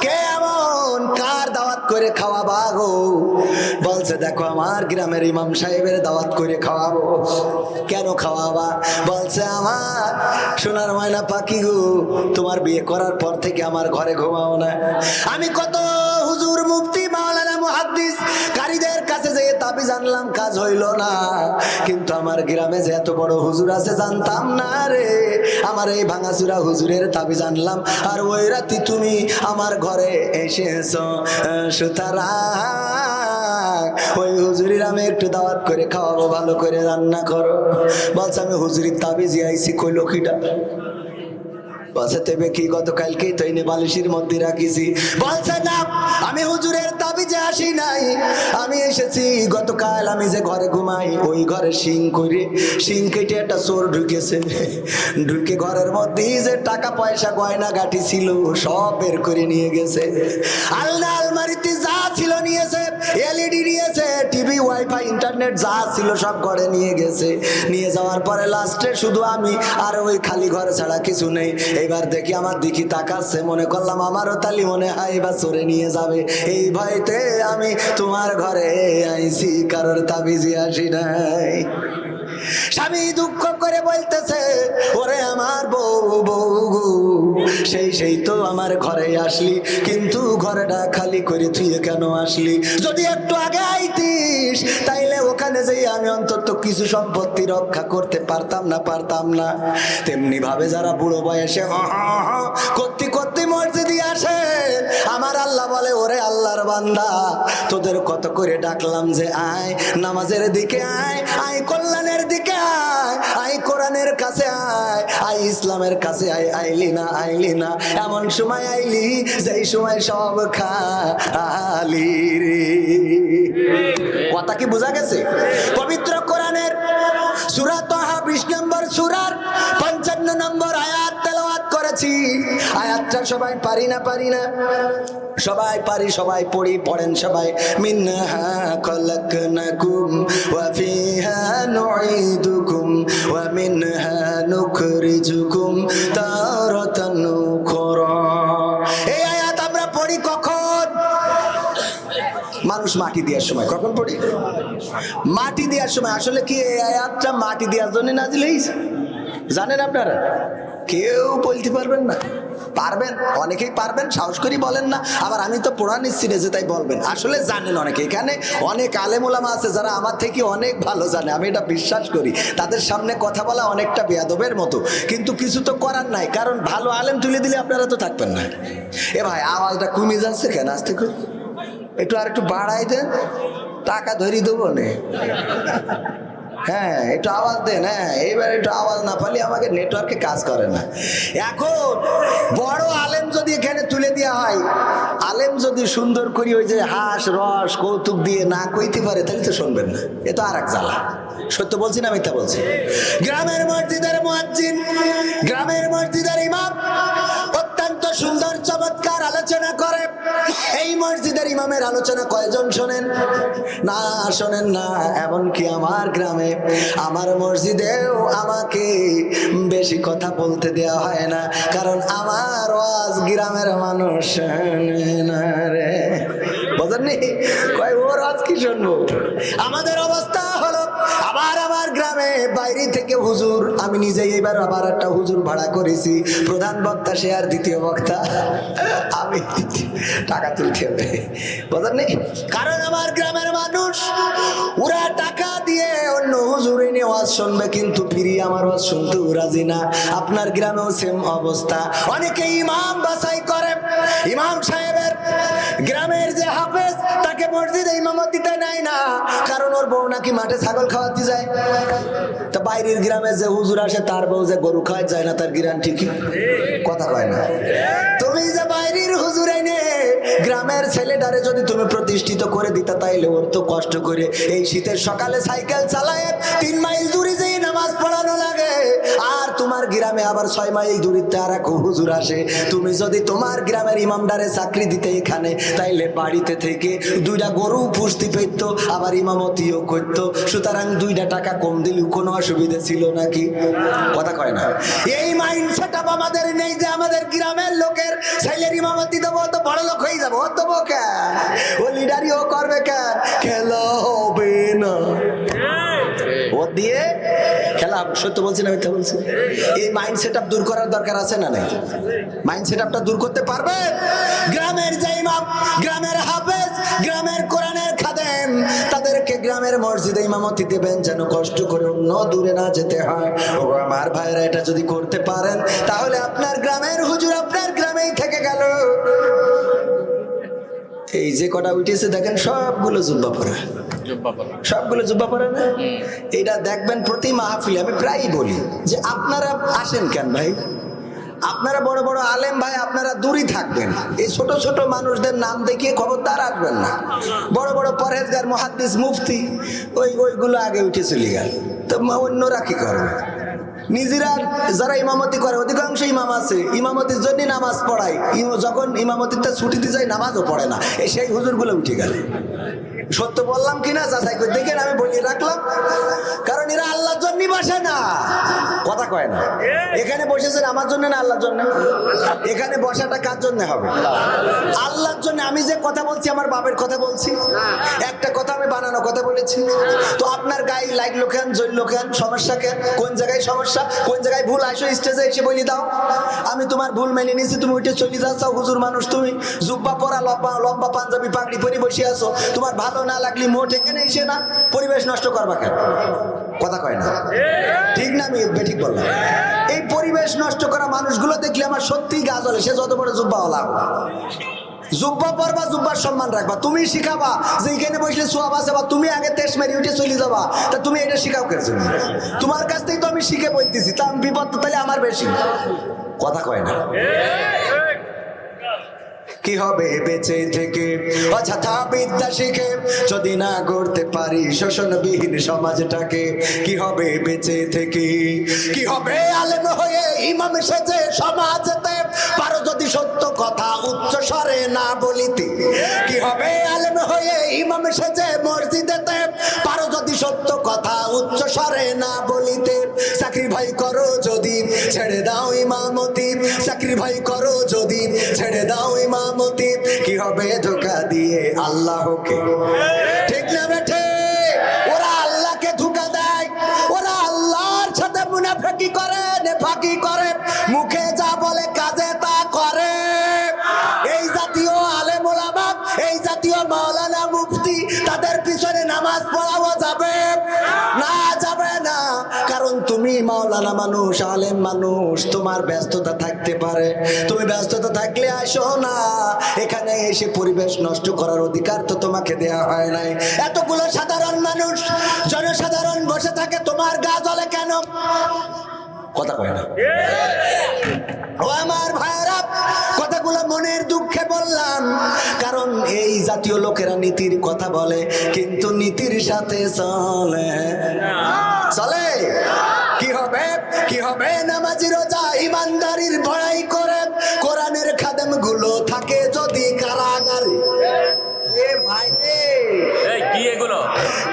কে এমন? কার দাওয়াত করে খাওয়াবা গো? বলছে দেখো, আমার গ্রামের ইমাম সাহেবের দাওয়াত করে খাওয়াবো। কেন খাওয়াবা? বলছে আমার সোনার ময়না পাখি গো, তোমার বিয়ে করার পর থেকে আমার ঘরে ঘুমাও না। আমি কত হুজুর, মুফতি, মাওলানা, মুহাদ্দিস কারীদের কাছে যেয়ে তাবিজ আনলাম, কাজ হইল না। কিন্তু আমার গ্রামে যে এত বড় হুজুর আছে জানতাম না রে। আমার এই ভাঙাচুরা হুজুরের তাবিজ আনলাম, আর ওই রাতি তুমি আমার ঘরে এসেছো। সুতরাং ওই হুজুরির আমি একটু দাওয়াত করে খাওয়াবো, ভালো করে রান্না করো। বলছে আমি হুজুরির তাবিজে আইছি। কই লক্ষ্মীটা? বলছে তেবে কি গতকালকেই তো এনে বালিশের মধ্যে রাখিছি। বলছে না, আমি হুজুরের তাবিজে আসি নাই, আমি এসেছি গতকাল। আমি যে ঘরে ঘুমাই, ওই ঘরে শিং করে, শিং কেটে একটা চোর ঢুকেছে। ঢুকে ঘরের মধ্যে যে টাকা পয়সা গয়না গাঠি ছিল সব বের করে নিয়ে গেছে। আলনা আলমারিতে যা ছিল নিয়েছে, এলইডি নিয়েছে, টিভি, ওয়াইফাই, ইন্টারনেট যা ছিল সব ঘরে নিয়ে গেছে। নিয়ে যাওয়ার পরে লাস্টে শুধু আমি আর ওই খালি ঘর ছাড়া কিছু নেই। এইবার দেখি আমার দিকে তাকাচ্ছে, মনে করলাম আমারও তালি মনে হয় বা চোরে নিয়ে যাবে। এই ভয়তে আমি তোমার ঘরে আইছি, কারোর তাবিজে আসি নাই। স্বামী দুঃখ করে বলতেছে, ওরে আমার বউ, বউ গো, সেই তো আমার ঘরে আসলি, কিন্তু ঘরটা খালি করে তুই কেন আসলি? যদি একটু আগে আইতিস, তাইলে ওখানে যেই আমি অন্তত কিছু সম্পত্তি রক্ষা করতে পারতাম না। তেমনি ভাবে যারা বুড়ো বয়সে করতে করতে মসজিদে আসে, আমার আল্লাহ বলে, ওরে আল্লাহর বান্দা, তোদের কত করে ডাকলাম যে আয় নামাজের দিকে, আয় কল্যাণের দিকে, আয় কোরআনের কাছে, আয় ইসলামের কাছে, আইলি না। এমন সময় আইলি যেই সময় সব খালি রে। কথা কি বোঝা গেছে? পবিত্র কোরআনের সূরা তাহা 20 নম্বর সূরার 55 নম্বর আয়াত তেলাওয়াত করেছি। আয়াতটা সবাই পারি না? সবাই পারি, সবাই পড়ি, পড়েন সবাই। মিনহা খলাকনাকুম ওয়া ফিহা নুঈদুকুম ওয়া মিনহা নুখরিজুকুম তারাতান উখরা। এই আয়াত আমরা পড়ি কখন? মানুষ মাটি দেওয়ার সময়। কখন পড়ি? মাটি দেওয়ার সময়। আসলে কি এই আয়াতটা মাটি দেওয়ার জন্য নাজিল হয়েছে জানেন আপনারা? কেউ বলতে পারবেন না। পারবেন, অনেকেই পারবেন, সাহস করি বলেন না। আবার আমি তো পড়া নিচ্ছি না যে তাই বলবেন। আসলে জানেন অনেকে। এখানে অনেক আলেম ওলামা আছে যারা আমার থেকে অনেক ভালো জানে, আমি এটা বিশ্বাস করি। তাদের সামনে কথা বলা অনেকটা বেয়াদবের মতো, কিন্তু কিছু তো করার নাই, কারণ ভালো আলেম তুলে দিলে আপনারা তো থাকবেন না। এ ভাই, আওয়াজটা কমে যাচ্ছে কেন? আস্তে করে একটু আর একটু বাড়াই দেন, টাকা ধরি দেবো নে। হ্যাঁ একটু আওয়াজ দেন। হ্যাঁ এইবার একটু আওয়াজ না পালি আমাকে নেটওয়ার্কে কাজ করে না। এখন বড় আলেম যদি এখানে তুলে দেওয়া হয়, আলেম যদি সুন্দর করি ওই যে হাস রস কৌতুক দিয়ে না কইতে পারে, তাহলে তো শুনবেন না। এ তো আর এক জ্বালা। সত্য বলছি না মিথ্যা বলছি? গ্রামের মসজিদের মুয়াজ্জিন, গ্রামের মসজিদের ইমাম অত্যন্ত সুন্দর চমৎকার আলোচনা করে। এই মসজিদের ইমামের আলোচনা কয়জন শোনেন? না শোনেন না। এমনকি আমার গ্রামে আমার মসজিদেও আমাকে বেশি কথা বলতে দেওয়া হয় না, কারণ আমার ওয়াজ গ্রামের মানুষ শোনে না রে। বুঝেননি? কয় ওর ওয়াজ কি শুনবো? আমাদের অবস্থা হলো আবার আমার গ্রামে বাইরে থেকে হুজুর, আমি নিজেই এবার আবার একটা হুজুর ভাড়া করেছি। প্রধান বক্তা সে আর দ্বিতীয় বক্তা আমি। টাকা তুলতে হবে, বুঝেননি? কারণ আমার গ্রামের মানুষ ওরা টাকা দিয়ে অন্য হুজুর এনে ওয়াজ শুনবে, কিন্তু ফিরিয়ে আমার ওয়াজ শুনতে রাজি না। আপনার গ্রামেও সেম অবস্থা। অনেকে ইমাম বাছাই করে, ইমাম সাহেবের গ্রামের যে হাফেজ তাকে মসজিদে ইমামতিতে নেয় না, কারণ ওর বউ নাকি মাঠে ছাগল খাওয়াতে যায়। তা বাইরের গ্রামে যে হুজুর আসে তার বউ যে গরু খাওয়াতে যায় না, তার গ্রাম ঠিকই কথা কয় না। তুমি যে বাইরের হুজুর এনে গ্রামের ছেলেটারে যদি তুমি প্রতিষ্ঠিত করে দিতা, তাইলে ওর তো কষ্ট করে এই শীতের সকালে সাইকেল চালায় 3 মাইল দূরে যেয়ে নামাজ পড়ানো লাগে, আর তোমার গ্রামে আবার 6 মাইল দূরিতে আর এক হুজুর আসে। তুমি যদি তোমার গ্রামের ইমামদারে চাকরি দিতে এখানে, তাইলে বাড়িতে থেকে 2টা গরু পুষতে পেত, আবার ইমামতিও করতো। সুতরাং 2টা টাকা কম দিলেও কোনো অসুবিধা ছিল নাকি? কথা কয় না। এই মাইন্ডসেট আমাদের নেই যে আমাদের গ্রামের লোকের ছেলের ইমামতি দেবো তো বড় লোক হয়ে যাবো। দেবো কেন? ও লিডারিও করবে কেন? খেলা হবে না, ও দিয়ে খেলা। সত্য বলছি না মিথ্যা বলছি? এই মাইন্ড সেট আপ দূর করার দরকার আছে না নাই? মাইন্ড সেট আপটা দূর করতে পারবে? গ্রামের যে ইমাম, গ্রামের হাফেজ, গ্রামের কোরআনের খাদেম, তাদেরকে গ্রামের মসজিদে ইমামতি দেবেন যেন কষ্ট করে অন্য দূরে না যেতে হয়। ও আমার ভাইরা, এটা যদি করতে পারেন তাহলে আপনার গ্রামের হুজুর আপনার গ্রামেই থেকে গেল। এই যে কটা উঠেছে দেখেন, সবগুলো জুব্বা পরা, সবগুলো জুব্বা পরা না? এইটা দেখবেন প্রতি মাহফিলে আমি প্রায়ই বলি যে আপনারা আসেন কেন ভাই? আপনারা বড় বড় আলেম ভাই, আপনারা দূরই থাকবেন। এই ছোট ছোট মানুষদের নাম দেখিয়ে খবরদার আসবেন না। বড় বড় পরহেজগার, মুহাদ্দিস, মুফতি ওইগুলো আগে উঠে চলে গেল, তো অন্যরা কি করবে? নিজেরা যারা ইমামতি করে, অধিকাংশ ইমাম আছে ইমামতির জন্য নামাজ পড়ায়, যখন ইমামতিতে ছুটিতে যায় নামাজও পড়ে না, সেই হুজুরগুলো উঠে গেল। সত্য বললাম কিনা যাচাই করে দেখেন, আমি বলিয়ে রাখলাম। কারণ এরা আল্লাহর জন্য বসে না, কথা কয় না। এখানে বসেছেন আমার জন্য না আল্লাহর জন্য? এখানে বসাটা কার জন্য হবে? আল্লাহর জন্য। আমি যে কথা বলছি আমার বাপের কথা বলছি, একটা কথা আমি বানানো কথা বলেছি। তো আপনার গায়ে লাগলো কেন, জ্বললো কেন, সমস্যা কেন? কোন জায়গায় সমস্যা, কোন জায়গায় ভুল? আসো স্টেজে এসে বলি দাও, আমি তোমার ভুল মেনে নিয়েছি, তুমি উঠে চলে যাচ্ছ। হুজুর মানুষ তুমি, জুব্বা পরা, লম্বা লম্বা পাঞ্জাবি পাগড়ি পরে বসে আছো, তোমার ভালো না লাগলে মোট এখানে এসে না পরিবেশ নষ্ট করবা কেন? কথা কয় না, ঠিক না? আমি ঠিক বললাম। এই পরিবেশ নষ্ট করা মানুষগুলো দেখলে আমার সত্যিই গা জ্বলে, সে যত বড় জুব্বা হলাম। জুব্বা পরবা, জুব্বার সম্মান রাখবা, তুমি শিখাবা যে এখানে বসলে সোয়াব আছে, বা তুমি আগে তেজ মেরে উঠে চলে যাবা, তা তুমি এটা শিখাও কেন? তোমার কাছ থেকে তো আমি শিখে বলতেছি, তা বিপদ তো তাহলে আমার বেশি। কথা কয় না। কি হবে বেঁচে থেকে অযথা বিদ্যা শিখে যদি না করতে পারি শোষণবিহীন সমাজটাকে? কি হবে বেঁচে থেকে? কি হবে আলেম হয়ে ইমাম সেজে সমাজেতে পারো যদি সত্য কথা উচ্চ স্বরে না বলিতে? কি হবে আলেম হয়ে ইমাম সেজে মসজিদেতে পারো যদি সত্য কথা উচ্চ স্বরে না বলিতে? চাকরি ভাই করো যদি ছেড়ে দাও ইমামতি, চাকরি ভাই করো যদি ছেড়ে দাও ইমামতি। কি হবে ধোঁকা দিয়ে আল্লাহকে? ঠিক না বেঠে? ওরা আল্লাহকে ধোঁকা দেয়, ওরা আল্লাহর সাথে মুনাফিকি করে, নেফাকি করে, মুখে যা বলে কাজে তা করে। এই জাতীয় আলেম ওলামা, এই জাতীয় মাওলানা মুফতি, তাদের পিছনে নামাজ পড়াও যাবে না? যাবে না। কারণ তুমি মাওলানা মানুষ, আলেম মানুষ, তোমার ব্যস্ততা থাকতে পারে, তুমি ব্যস্ততা থাকলে আসো না। এখানে এসে পরিবেশ নষ্ট করার অধিকার তো তোমাকে দেয়া হয় নাই। এতগুলো সাধারণ মানুষ, জনসাধারণ বসে থাকে, তোমার গা জ্বলে কেন? কথা কয় না। ও আমার ভাইরা, কথাগুলো মনের দুঃখে বললাম, কারণ এই জাতীয় লোকেরা নীতির কথা বলে কিন্তু নীতির সাথে চলে চলে। কি হবে, কি হবে? নামাজি রোজা ইমানদারির বড়াই করে কোরআনের খাদেম গুলো থাকে যদি কারাগারে। এ ভাই রে, কি এগুলো?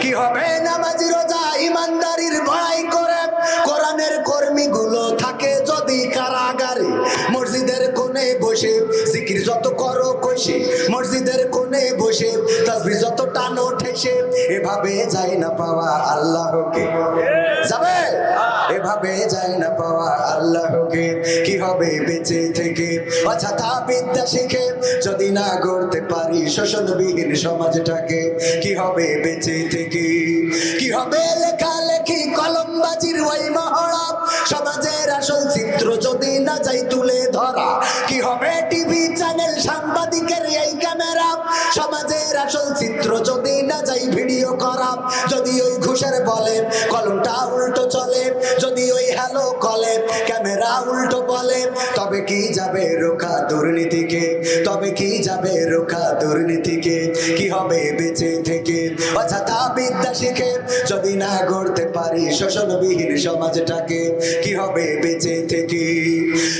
কি হবে? নামাজি রোজা ইমানদারির বড়াই করে কোরআনের কর্মীগুলো থাকে যদি কারাগারে। মসজিদের কোণে বসে জিকির যত করো কষে, মসজিদের কোণে বসে তাসবিহ যত টানো ঠেসে, এভাবে যায় না পাওয়া আল্লাহকে। যাবে? এভাবে যায় না পাওয়া আল্লাহকে। কি হবে বেঁচে থেকে অযথা বিদ্যা শিখে যদি না গড়তে পারি শোষণবিহীন সমাজটাকে? কি হবে বেঁচে থেকে? কি হবে লেখালেখি কলমবাজির ওই মহড়া, সমাজের আসল চিত্র যদি না যাই তুলে ধরা? কি হবে টিভি চ্যানেল সাংবাদিকের এই ক্যামেরা, সমাজের আসল চিত্র যদি না যাই ভিডিও করা? যদি ওই ঘুষের বলে কলমটা উল্টো চলে, যদি ওই হ্যালো কলে ক্যামেরা উল্টো বলে, তবে কি যাবে রোখা দুর্নীতিকে? তবে কি যাবে রোখা দুর্নীতিকে? কি হবে বেঁচে থেকে অযথা বিদ্যা শিখে যদি না গড়তে পারি শোষণবিহীন সমাজটাকে? কি হবে বেঁচে থেকে?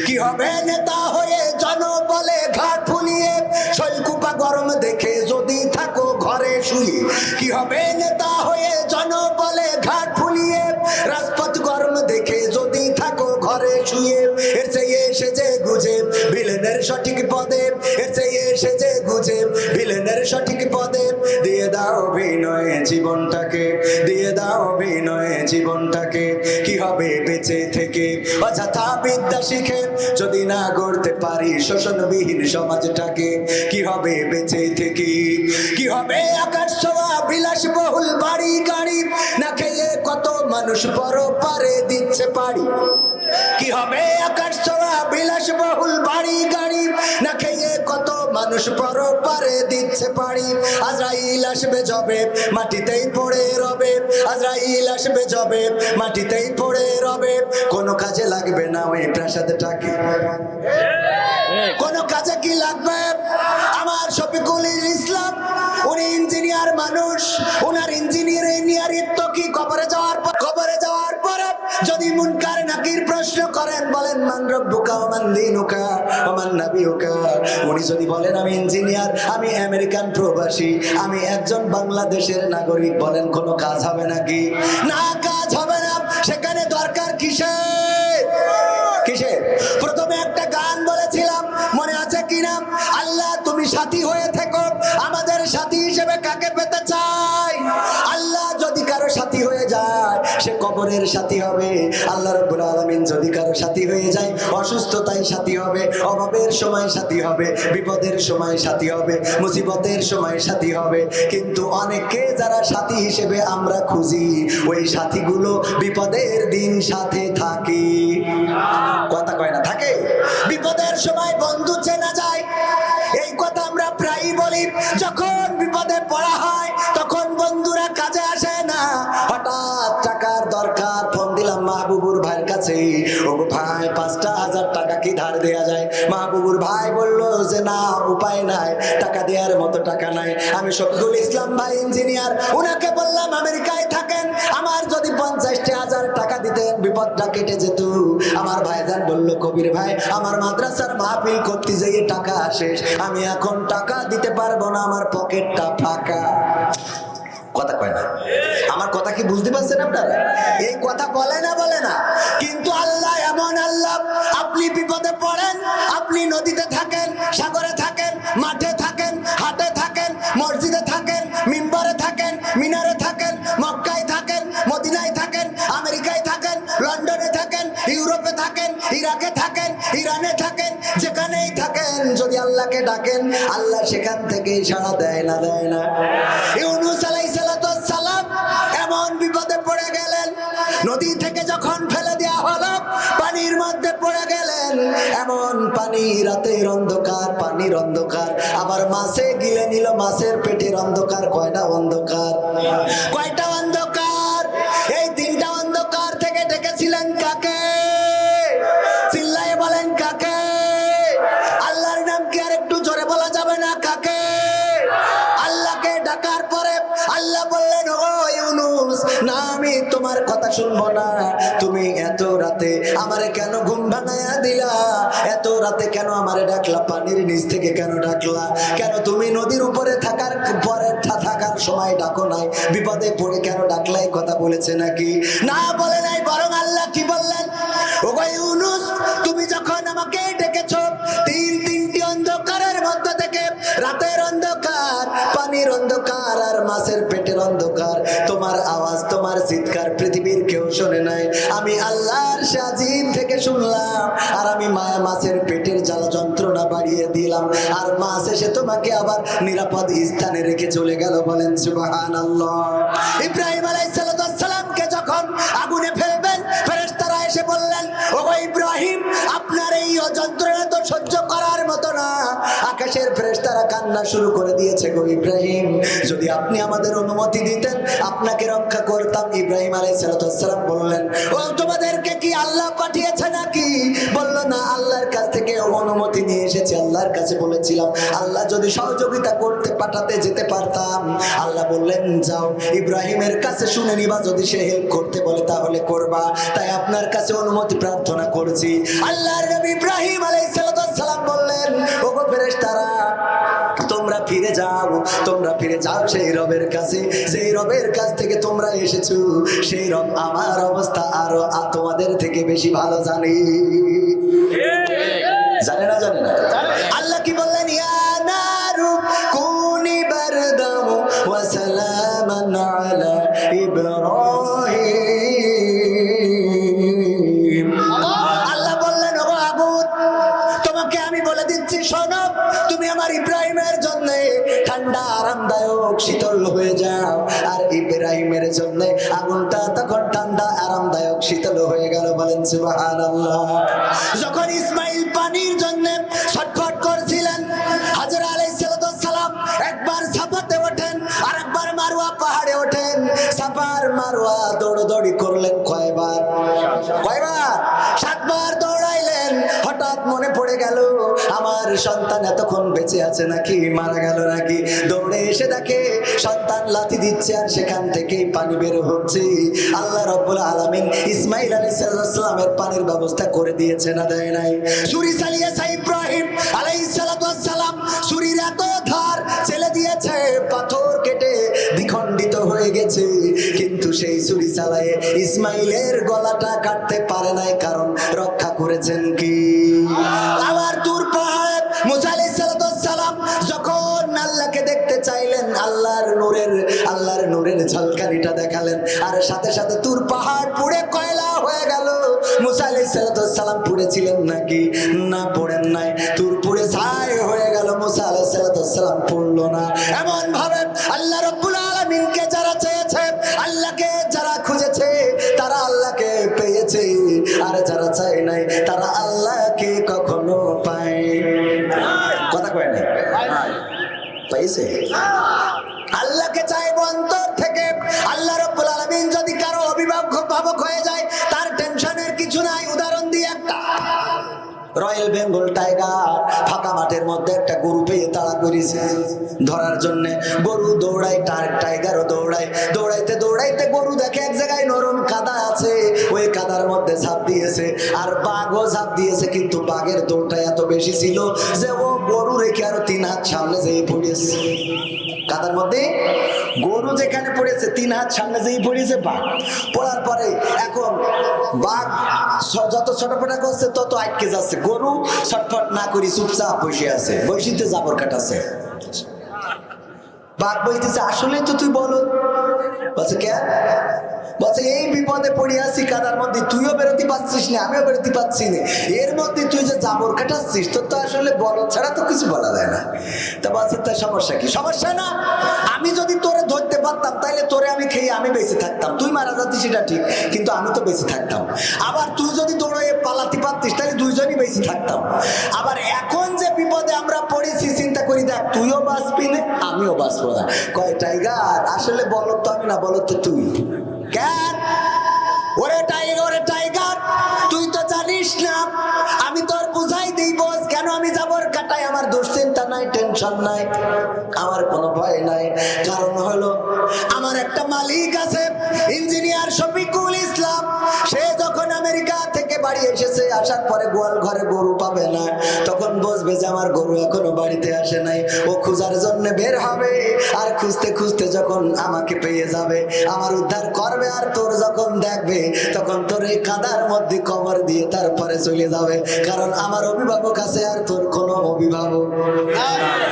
কি হবে নেতা হয়ে জনবলে ঘাট ফুলিয়ে শৈলকুপা গরম দেখে যদি থাকো ঘরে শুয়ে? কি হবে নেতা হয়ে জনবলে ঘাট ফুলিয়ে রাজপথ গরম দেখে যদি থাকো ঘরে শুয়ে? এর চেয়ে সেজে গুজে ভিলেনের সঠিক পদে, এর চেয়ে সেজে গুজে ভিলেনের সঠিক পদে দিয়ে দাও অভিনয়ে জীবনটাকে, দিয়ে দাও অভিনয়ে জীবনটাকে। কি হবে বেঁচে থেকে অযথা বিদ্যা শিখে যদি না গড়তে পারি শোষণবিহীন সমাজটাকে? কি হবে বেঁচে থেকে? কি হবে আকাশ ছোঁয়া বিলাসবহুল বাড়ি গাড়ি না খেয়ে কত মানুষ বড় পারে দিচ্ছে পাড়ি? কি হবে আকাশ ছোঁয়া বিলাসবহুল বাড়ি গাড়ি না খেয়ে কত মানুষ বড় পারে দিচ্ছে পাড়ি? আজরাইল আসবে যবে মাটিতেই পড়ে রবে, আজরাইল আসবে যবে মাটিতেই পড়ে রবে, কোনো কাজে লাগবে না ওই প্রাসাদটাকে। কোনো কাজে কি লাগবে? আমার শফিকুল ইসলাম উনি ইঞ্জিনিয়ার মানুষ, ওনার ইঞ্জিনিয়ারিত্ব কি কবরে যাওয়ার পর, কবরে যাওয়ার পরে যদি মুনকার নাকির প্রশ্ন করেন, বলেন মান রব্বুকা ওয়া মান দীনুকা ওয়া মান নাবিয়ুকা, উনি যদি বলেন আমি ইঞ্জিনিয়ার, আমি আমেরিকান প্রবাসী, আমি একজন বাংলাদেশের নাগরিক, বলেন কোনো কাজ হবে নাকি? না, কাজ হবে না। সেখানে দরকার কিসের? কিসের? প্রথমে একটা গান বলেছিলাম, মনে আছে কিনা? আল্লাহ তুমি সাথী হয়ে থেকো, আমাদের সাথী হিসেবে কাকে পেতে চাই? আল্লাহ যদি কারো সাথী হয়ে যায় সে কবরের সাথী হবে। আল্লাহ রাব্বুল আলামিন যদি কারো সাথী হয়ে যায় অসুস্থতায় সাথী হবে, অভাবের সময় সাথী হবে, বিপদের সময় সাথী হবে, মুসিবতের সময় সাথী হবে। কিন্তু অনেকে যারা সাথী হিসেবে আমরা খুঁজি, ওই সাথীগুলো বিপদের দিন সাথে থাকে। কথা কয় না, থাকে। বিপদের সময় বন্ধু চেনা যায়, এই কথা আমরা প্রায়ই বলি। যখন বিপদে পড়া হয় তখন বন্ধুরা কাজে আসে না। হঠাৎ টাকার দরকার, ফোন দিলাম মাহবুবুর ভাইয়ের কাছে, ও ভাই 5,000 টাকা কি ধার দেয়া যায়? মাহবুবুর ভাই বলল যে না, উপায় নাই, টাকা দেওয়ার মতো টাকা নাই। আমি শফিকুল ইসলাম ভাই ইঞ্জিনিয়ার, উনাকে বললাম আমেরিকায় থাকেন, আমার যদি 50,000 টাকা দিতেন বিপদটা কেটে যেত। আমার ভাইজান বলল কবির ভাই, আমার মাদ্রাসার মাহফিল করতে যেয়ে টাকা শেষ, আমি এখন টাকা দিতে পারবো না, আমার পকেটটা ফাঁকা। কথা কয় না। আমার কথা কি বুঝতে পারছেন আপনারা? এই কথা বলে না, বলে না, কিন্তু আল্লাহ এমন আল্লাহ, আপনি বিপদে পড়েন, আপনি নদীতে থাকেন, সাগরে থাকেন, মাঠে থাকেন, হাটে থাকেন, মসজিদে থাকেন, মিম্বরে থাকেন, মিনারে থাকেন, মক্কায় থাকেন, মদিনায় থাকেন, আমেরিকায় থাকেন, লন্ডনে থাকেন, ইউরোপে থাকেন, ইরাকে থাকেন, ইরানে থাকেন, যেখানেই থাকেন, যদি আল্লাহকে ডাকেন আল্লাহ সেখান থেকে সাড়া দেয় না, দেয় না? ইউনূস আলাইহিস সালাম এমন বিপদে পড়ে গেলেন, নদী থেকে যখন ফেলে দিয়ে মধ্যে পড়ে গেলেন। এমন পানি, রাতের অন্ধকার, পানির অন্ধকার, আবার মাছে গিলে নিল মাছের পেটের অন্ধকার। কয়টা অন্ধকার? কয়টা অন্ধকার? এই তিনটা অন্ধকার থেকে ডেকেছিলেন কাকে? চিল্লায়ে বলেন কাকে? আল্লাহর নাম কি আর একটু জোরে বলা যাবে না? কাকে? আল্লাহকে ডাকার পরে আল্লাহ বললেন, ও ইউনুস, না আমি তোমার কথা শুনবো না। তুমি এত রাতে আমারে কেন ঘুম ভাঙায়া দিলা? এত রাতে কেন আমারে ডাকলা? পানির নিচ থেকে কেন ডাকলা? কেন তুমি নদীর উপরে থাকার পরে থাকার সময় ডাকো নাই? বিপদে পড়ে কেন ডাকলা? এই কথা বলেছে নাকি? না, বলে নাই। বরং আল্লাহ কি বললেন? ও ইউনুস, তুমি যখন আমাকে ডেকেছো তিনটি অন্ধকারের মধ্যে থেকে, রাতের অন্ধকার, পানির অন্ধকার আর মাছের পেটের অন্ধকার, তোমার আওয়াজ, তোমার চিৎকার পৃথিবীর কেউ শোনে নাই। আমি আল্লাহর সাজিদ থেকে শুনলাম, আর আমি মায়া মাছের পেটের জ্বালা যন্ত্রণা বাড়িয়ে দিলাম, আর মাছ এসে তোমাকে আবার নিরাপদ স্থানে রেখে চলে গেল। বলেন সুবহানাল্লাহ। ইব্রাহিম আলাইহিস সালামকে যখন আগুনে ফেলবেন, ফেরেশতারা এসে বললেন, ও ইব্রাহিম, আপনার এই যন্ত্রণা তো সহ্য করার মতো না। আকাশের ফেরেশতারা কান্না শুরু করে দিয়েছে, গো ইব্রাহিম, যদি আপনি আমাদের অনুমতি দিতেন আপনাকে রক্ষা করতাম। ইব্রাহিম আলাইহিস সালাম বললেন, ও তোমাদেরকে কি আল্লাহ পাঠিয়েছে নাকি? বলল, না, আল্লাহর কাছ থেকে অনুমতি নিয়ে এসেছি। আল্লাহর কাছে বলেছিলাম, আল্লাহ যদি সহযোগিতা করতে পাঠাতে যেতে পারতাম। আল্লাহ বললেন, যাও ইব্রাহিমের কাছে শুনে নিবা, যদি সে হেল্প করতে বলে তাহলে করবা, তাই আপনার কাছে অনুমতি প্রার্থনা করছি। আল্লাহর নবী ইব্রাহিম আলাইহিস সালাম বললেন, ওগো ফেরেশতারা, তোমরা ফিরে যাও, তোমরা ফিরে যাও সেই রবের কাছে, সেই রবের কাছ থেকে তোমরা এসেছো। সেই রব আমার অবস্থা আরো তোমাদের থেকে বেশি ভালো জানে। জানে না? জানে না? আল্লাহ কি বললেন? ইয়া নারু কুনি বারদাম ওয়া সালামান আলা ইব্রাহিম। আল্লাহ বললেন, ও আগুন, তোমাকে আমি বলে দিচ্ছি, শোনো, তুমি আমার ইব্রাহিমের জন্য ঠান্ডা, আরামদায়ক, শীতল হয়ে যাও। আর ইব্রাহিমের জন্য আগুনটা তখন ঠান্ডা, আরামদায়ক, শীতল হয়ে গেল। বলেন সুবহানাল্লাহ। যখন ইসমাইল পানির জন্য ছটফট করছিলেন, হাজরা আলাইহিস সালাম একবার সাফাতে ওঠেন আর একবার মারওয়া পাহাড়ে ওঠেন। সাফার মারওয়া দৌড়দৌড়ি করলেন কয়বার? 7বার দৌড়াইলেন। হঠাৎ মনে পড়ে গেল, আমার সন্তান এতক্ষণ বেঁচে আছে নাকি মারা গেল নাকি? দৌড়ে এসে দেখে সন্তান লাথি দিচ্ছে আর সেখান থেকেই পানি বের হচ্ছে। আল্লাহ রাব্বুল আলামিন ইসমাইল আলাইহিস সালামের পানির ব্যবস্থা করে দিয়েছে না দেয় নাই? ছুরি চালিয়েছে ইব্রাহিম আলাইহিস সালাম, ছুরির এত ধার ছেলে দিয়েছে, পাথর কেটে দ্বিখণ্ডিত হয়ে গেছে, কিন্তু সেই ছুরি চালায়ে ইসমাইলের গলাটা কাটতে পারে নাই, কারণ রক্ষা করেছেন কি? আবার তুর পাহাড়ে মুসা আলাইহিস সালাম যখন আল্লাহকে দেখতে চাইলেন, আল্লাহর নূরের ঝলকানিটা দেখালেন, আর সাথে সাথে তুর পাহাড় পুড়ে কয়লা হয়ে গেল। মুসা আলাইহিস সালাম পুড়েছিলেন নাকি? না, পড়েন নাই। তুর পুড়ে ছাই হয়ে গেল, মুসা আলাইহিস সালাম পড়লো না। এমন ভাবে আল্লাহ রাব্বুল আলামিনকে যারা চেয়েছে, আল্লাহকে যারা খুঁজেছে, তারা আল্লাহকে পেয়েছে, আর যারা চায় নাই তারা আল্লাহকে কখনো পায়। কথা কয় না? পাইছে? আল্লাহকে চাইব অন্তর থেকে। আল্লাহ রাব্বুল আলামিন যদি কারো অভিভাবক হয়ে যায়, তার টেনশনের কিছু নাই। উদাহরণ দিয়ে একটা, রয়্যাল বেঙ্গল টাইগার ফাঁকা মাঠের মধ্যে একটা গরু পেয়ে তাড়া করেছে ধরার জন্য। গরু দৌড়ায়, টাইগারও দৌড়ায়। দৌড়াইতে দৌড়াইতে গরু দেখে এক জায়গায় নরম কাদা আছে, ওই কাদার মধ্যে ঝাঁপ দিয়েছে, আর বাঘও ঝাঁপ দিয়েছে, কিন্তু বাঘের দৌড়টা এত বেশি ছিল যে ও গরু রেখে আরো 3 হাত সামনে যেয়ে পড়েছে। কাদার মধ্যে গরু যেখানে পড়েছে 3 হাত সামনে যেয়ে পড়েছে বাঘ। পড়ার পরে এখন বাঘ যত ছটফটা করছে তত আটকে যাচ্ছে, গরু ছটফট না করি চুপচাপ বসে আছে, বসিতে জাবর কাটাছে। বাঘ বলতেছে, আসলে তো তুই বলো। বলছে, কেন? বলছে, এই বিপদে পড়ে আছি কাদার মধ্যে, তুইও বেরোতে পারছিস না, আমিও বেরোতে পারছি না, এর মধ্যে তুই যে জাবর কাটাচ্ছিস, তোর তো আসলে বলো ছাড়া তো কিছু বলা যায় না। তা বলছে, তার সমস্যা কি? সমস্যা না, আমি যদি তোরে ধরতে পারতাম তাইলে তোরে আমি খেয়ে আমি বেঁচে থাকতাম, তুই মারা যাচ্ছিস সেটা ঠিক, কিন্তু আমি তো বেঁচে থাকতাম। আবার তুই যদি দৌড়ে পালাতে পারতিস বেঁচে থাকতাম। আবার এখন যে বিপদে আমরা পড়েছি চিন্তা করি, দেখ তুইও বাঁচবি না আমিও বাঁচবো না। কয় টাইগার আসলে বলো তো আমি না, বলো তো তুই। কেন? ওরে টাইগার তুই তো জানিস না, আমি তোর বুঝাই দিই বস, কেন আমি যাবর কাটাই, আমার দুশ্চিন্তা নাই, টেনশন নাই, আমার কোনো ভয় নাই। কারণ হলো আমার একটা মালিক আছে, ইঞ্জিনিয়ার শফিকুল ইসলাম। সে যখন আমেরিকা থেকে বাড়ি এসেছে, আসার পরে গোয়াল ঘরে গরু পাবে না, তখন বুঝবে যে আমার গরু এখনো বাড়িতে আসে নাই। ও খোঁজার জন্য বের হবে, আর খুঁজতে খুঁজতে যখন আমাকে পেয়ে যাবে, আমার উদ্ধার করবে। আর তোর যখন দেখবে তখন তোর এই কাদার মধ্যে কবর দিয়ে তারপরে চলে যাবে, কারণ আমার অভিভাবক আছে আর তোর কোনো অভিভাবক।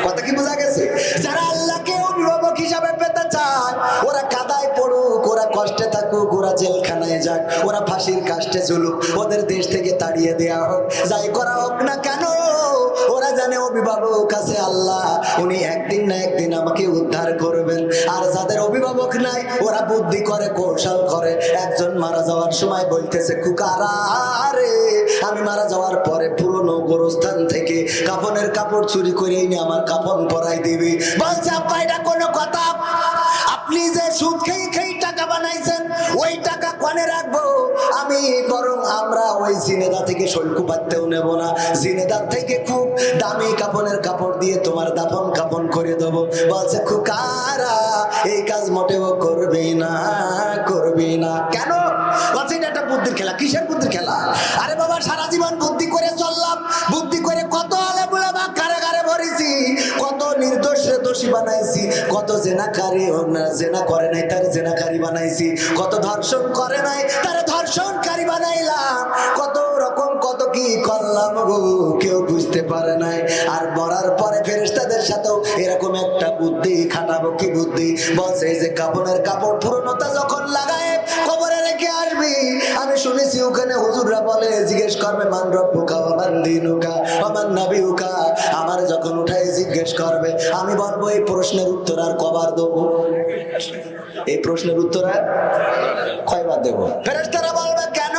কথা কি বোঝা গেছে? যারা আল্লাহকে অভিভাবক হিসাবে পেতে চায়, ওরা কাদায় পড়ুক, ওরা কষ্টে থাকুক, ওরা জেলখানায় যাক, ওরা ফাঁসির কাস্টে ঝুলুক, ওদের দেশ থেকে তাড়িয়ে দেয়া হোক, যাই করা হোক না কেন, ওরা জানে অভিভাবক আছে আল্লাহ, উনি একদিন না একদিন আমাকে উদ্ধার করবেন। আর যাদের অভিভাবক নাই, ওরা বুদ্ধি করে, কৌশল করে। একজন মারা যাওয়ার সময় বলতেছে, কুকারা রে, আমি মারা যাওয়ার পরে পুরনো গোরস্থান থেকে কাফনের কাপড় চুরি করে এনে আমার কাফন পরাই দিবি। বলছে আব্বা এটা কোনো কথা? আপনি যে সুদ খেয়ে খেয়ে টাকা বানাইছেন, ওই টাকা কনে রাখবো আমি? বরং আমরা ওই জিনেদা থেকে শল্কু পাততেও নেব না, জিনেদার থেকে খুব দামি কাপনের কাপড় দিয়ে তোমার দাফন কাপন করে দেবো। বলছে খুকারা এই কাজ মোটেও করবি না, করবি না। কেন? বলছে এটা একটা বুদ্ধির খেলা। কিসের বুদ্ধির খেলা? আরে বাবা সারা জীবন বুদ্ধি করে চললাম, বুদ্ধি করে কত আলে বুলাবা কারাগারে ভরেছি, কত নির্দোষ দোষী বানাইছি, কত জেনাকারী জেনা করে নাই তার জেনাকারী বানাইছি, কত ধর্ষণ করে নাই তার ধর্ষণকারী বানাইলাম, কত রকম কত কি করলাম গো, কেউ বুঝতে পারে নাই। আর মরার পরে ফেরেশতাদের সাথেও এরকম একটা বুদ্ধি খাটাবো। কি বুদ্ধি? বলছে এই যে কাপনের কাপড় পুরনোটা যখন লাগায় কবরে রেখে আসবি, আমি শুনেছি ওখানে হুজুররা বলে জিজ্ঞেস করবে মান রব্বুকা ওয়া মান দীনুকা ওয়া মান নাবিয়ুকা। আমার যখন উঠাই জিজ্ঞেস করবে, আমি বলবো এই প্রশ্নের উত্তর আর কবার দেবো? এই প্রশ্নের উত্তর আর কয়বার দেবো? ফেরেশতারা বলবে কেন?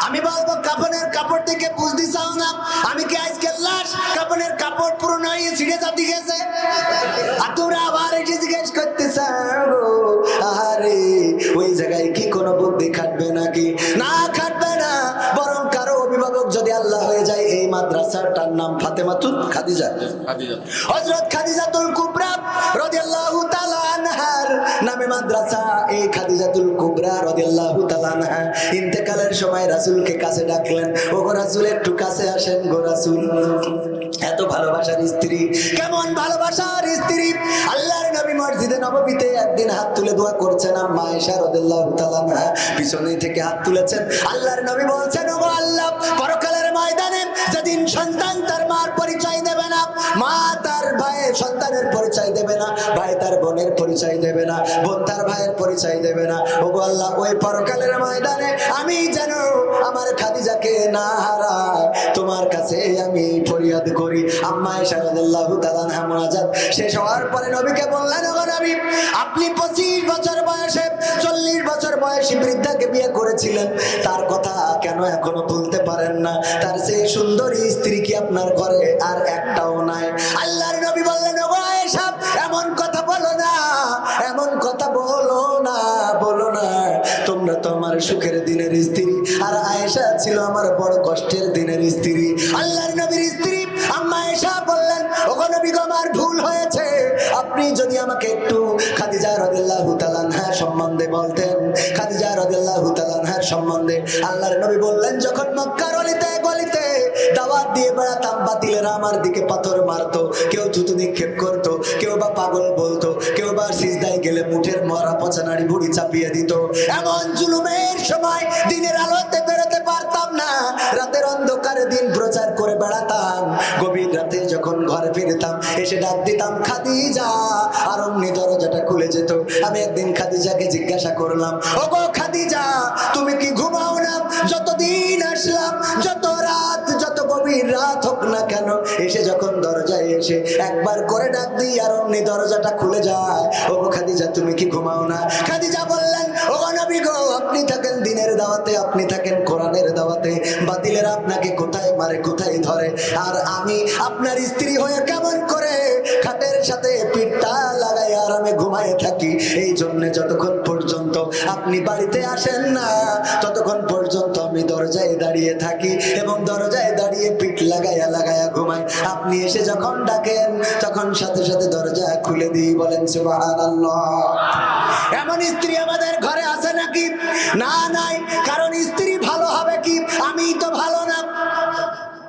আমি বলবো কাফনের কাপড় থেকে বুঝতে চাও না আমি কি আজকে লাশ? কাফনের কাপড় পুরনো হয়ে ছিঁড়ে যাতে গেছে, আর তোমরা আবার এসে জিজ্ঞেস করতে চাও? আরে ওই জায়গায় কি কোনো বুদ্ধি খাটবে নাকি? না, খাটবে না। বরং কারো অভিভাবক যদি আল্লাহ হয়ে যায়, এই মাদ্রাসাটার নাম ফাতেমাতুল খাদিজা, হযরত খাদিজাতুল কুবরা রাদিয়াল্লাহু তাআলা আনহার নামে মাদ্রাসা। এই খাদিজাতুল কুবরা রাদিয়াল্লাহু তাআলা আনহা ইন্তেকালের সময় রাসূলকে কাছে ডাকলেন, ও গো রাসূল একটু কাছে আসেন গো রাসূল। এত ভালোবাসার স্ত্রী, কেমন ভালোবাসার স্ত্রী! আল্লাহর নবী মসজিদে নববীতে একদিন হাত তুলে দোয়া করছেন, আম্মা আয়েশা রাদিয়াল্লাহু তাআলা আনহা পিছনে থেকে হাত তুলেছেন। আল্লাহর নবী বলছেন, ও আল্লাহ, পরকালের ময়দানে যেদিন সন্তান তার মার পরিচয় দেবে না, মা তার ভাইয়ের সন্তানের পরিচয় দেবে না, ভাই তার বোনের পরিচয় দেবে না, বোন তার ভাইয়ের পরিচয় দেবে না, ও আল্লাহ ওই পরকালের ময়দানে আমি যেন আমার খাদিজাকে না হারাই, তোমার কাছে আমি ফরিয়াদ করি। আম্মা আয়েশা রাদিয়াল্লাহু তাআলা আনহা মুনাজাত শেষ হওয়ার পরে নবীকে বললেন, ও নবী, আপনি 25 বছর বয়সে 40 বছর বয়সী বৃদ্ধাকে বিয়ে করেছিলেন, তার কথা কেন এখনো ভুলতে পারেন না? তার সেই সুন্দরী স্ত্রী কি আপনার ঘরে আর একটাও নাই? আল্লাহর নবী বললেন, ও আয়েশা, এমন কথা বলো না, এমন কথা বলো না, বলো না। তোমরা তো আমার সুখের দিনের স্ত্রী, আর আয়েশা ছিল আমার বড় কষ্টের দিনের স্ত্রী। আল্লাহর নবীর স্ত্রী আম্মা আয়েশা বললেন, ওগো নবী গো, আমার ভুল হয়েছে, আপনি যদি আমাকে একটু খাদিজা রাদিয়াল্লাহু তাআলা আনহা সম্বন্ধে বলতেন, খাদিজা রাদিয়াল্লাহু তাআলা আনহার সম্বন্ধে। আল্লাহর নবী বললেন, যখন মক্কার অলিতে গলিতে দাওয়াত দিয়ে বেড়াতাম, বাতিলেরা আমার দিকে পাথর মারতো, কেউ থুতু নিক্ষেপ করতো, কেউ বা পাগল বলতো, কেউ বা সিজদায় গেলে মুঠের মরা পচা নাড়ি বুড়ি চাপিয়ে দিত। এমন জুলুমের সময় দিনের আলোতে বেরোতে পারতাম না, রাতের অন্ধকারে দিন প্রচার করে বেড়াতাম। গভীর রাতে যখন ঘরে ফিরতাম, এসে ডাক দিতাম খাদিজা, আর অমনি দরজাটা খুলে যেত। আমি একদিন খাদিজাকে জিজ্ঞাসা করলাম, ওগো খাদিজা, তুমি কি ঘুমাও না? যতদিন আসলাম, যত রাত, যত গভীর রাত হোক না কেন, এসে যখন দরজায় এসে একবার করে ডাক দিই, আর অমনি দরজাটা খুলে যায়। ওগো খাদিজা, তুমি কি ঘুমাও না? খাদিজা বললেন, ওগো নবী গো, আপনি থাকেন দিনের দাওয়াতে, আপনি থাকেন কোরআনের দাওয়াতে, যাওয়াতে বাতিলের আপনাকে কোথায় মারে কোথায় ধরে, আর আমি আপনার স্ত্রী হয়ে কেমন করে খাটের সাথে পিঠটা লাগাই আরামে ঘুমায় থাকি। এই জন্য যতক্ষণ পর্যন্ত আপনি বাড়িতে আসেন না ততক্ষণ পর্যন্ত আমি দরজায় দাঁড়িয়ে থাকি এবং দরজায় দাঁড়িয়ে পিঠ লাগায়া লাগায়া ঘুমাই। আপনি এসে যখন ডাকেন তখন সাথে সাথে দরজা খুলে দিই। বলেন সুবহানাল্লাহ। এমন স্ত্রী আমাদের ঘরে আছে নাকি? না, নাই। কারণ স্ত্রী ভালো হবে কি? আমি তো ভালো না।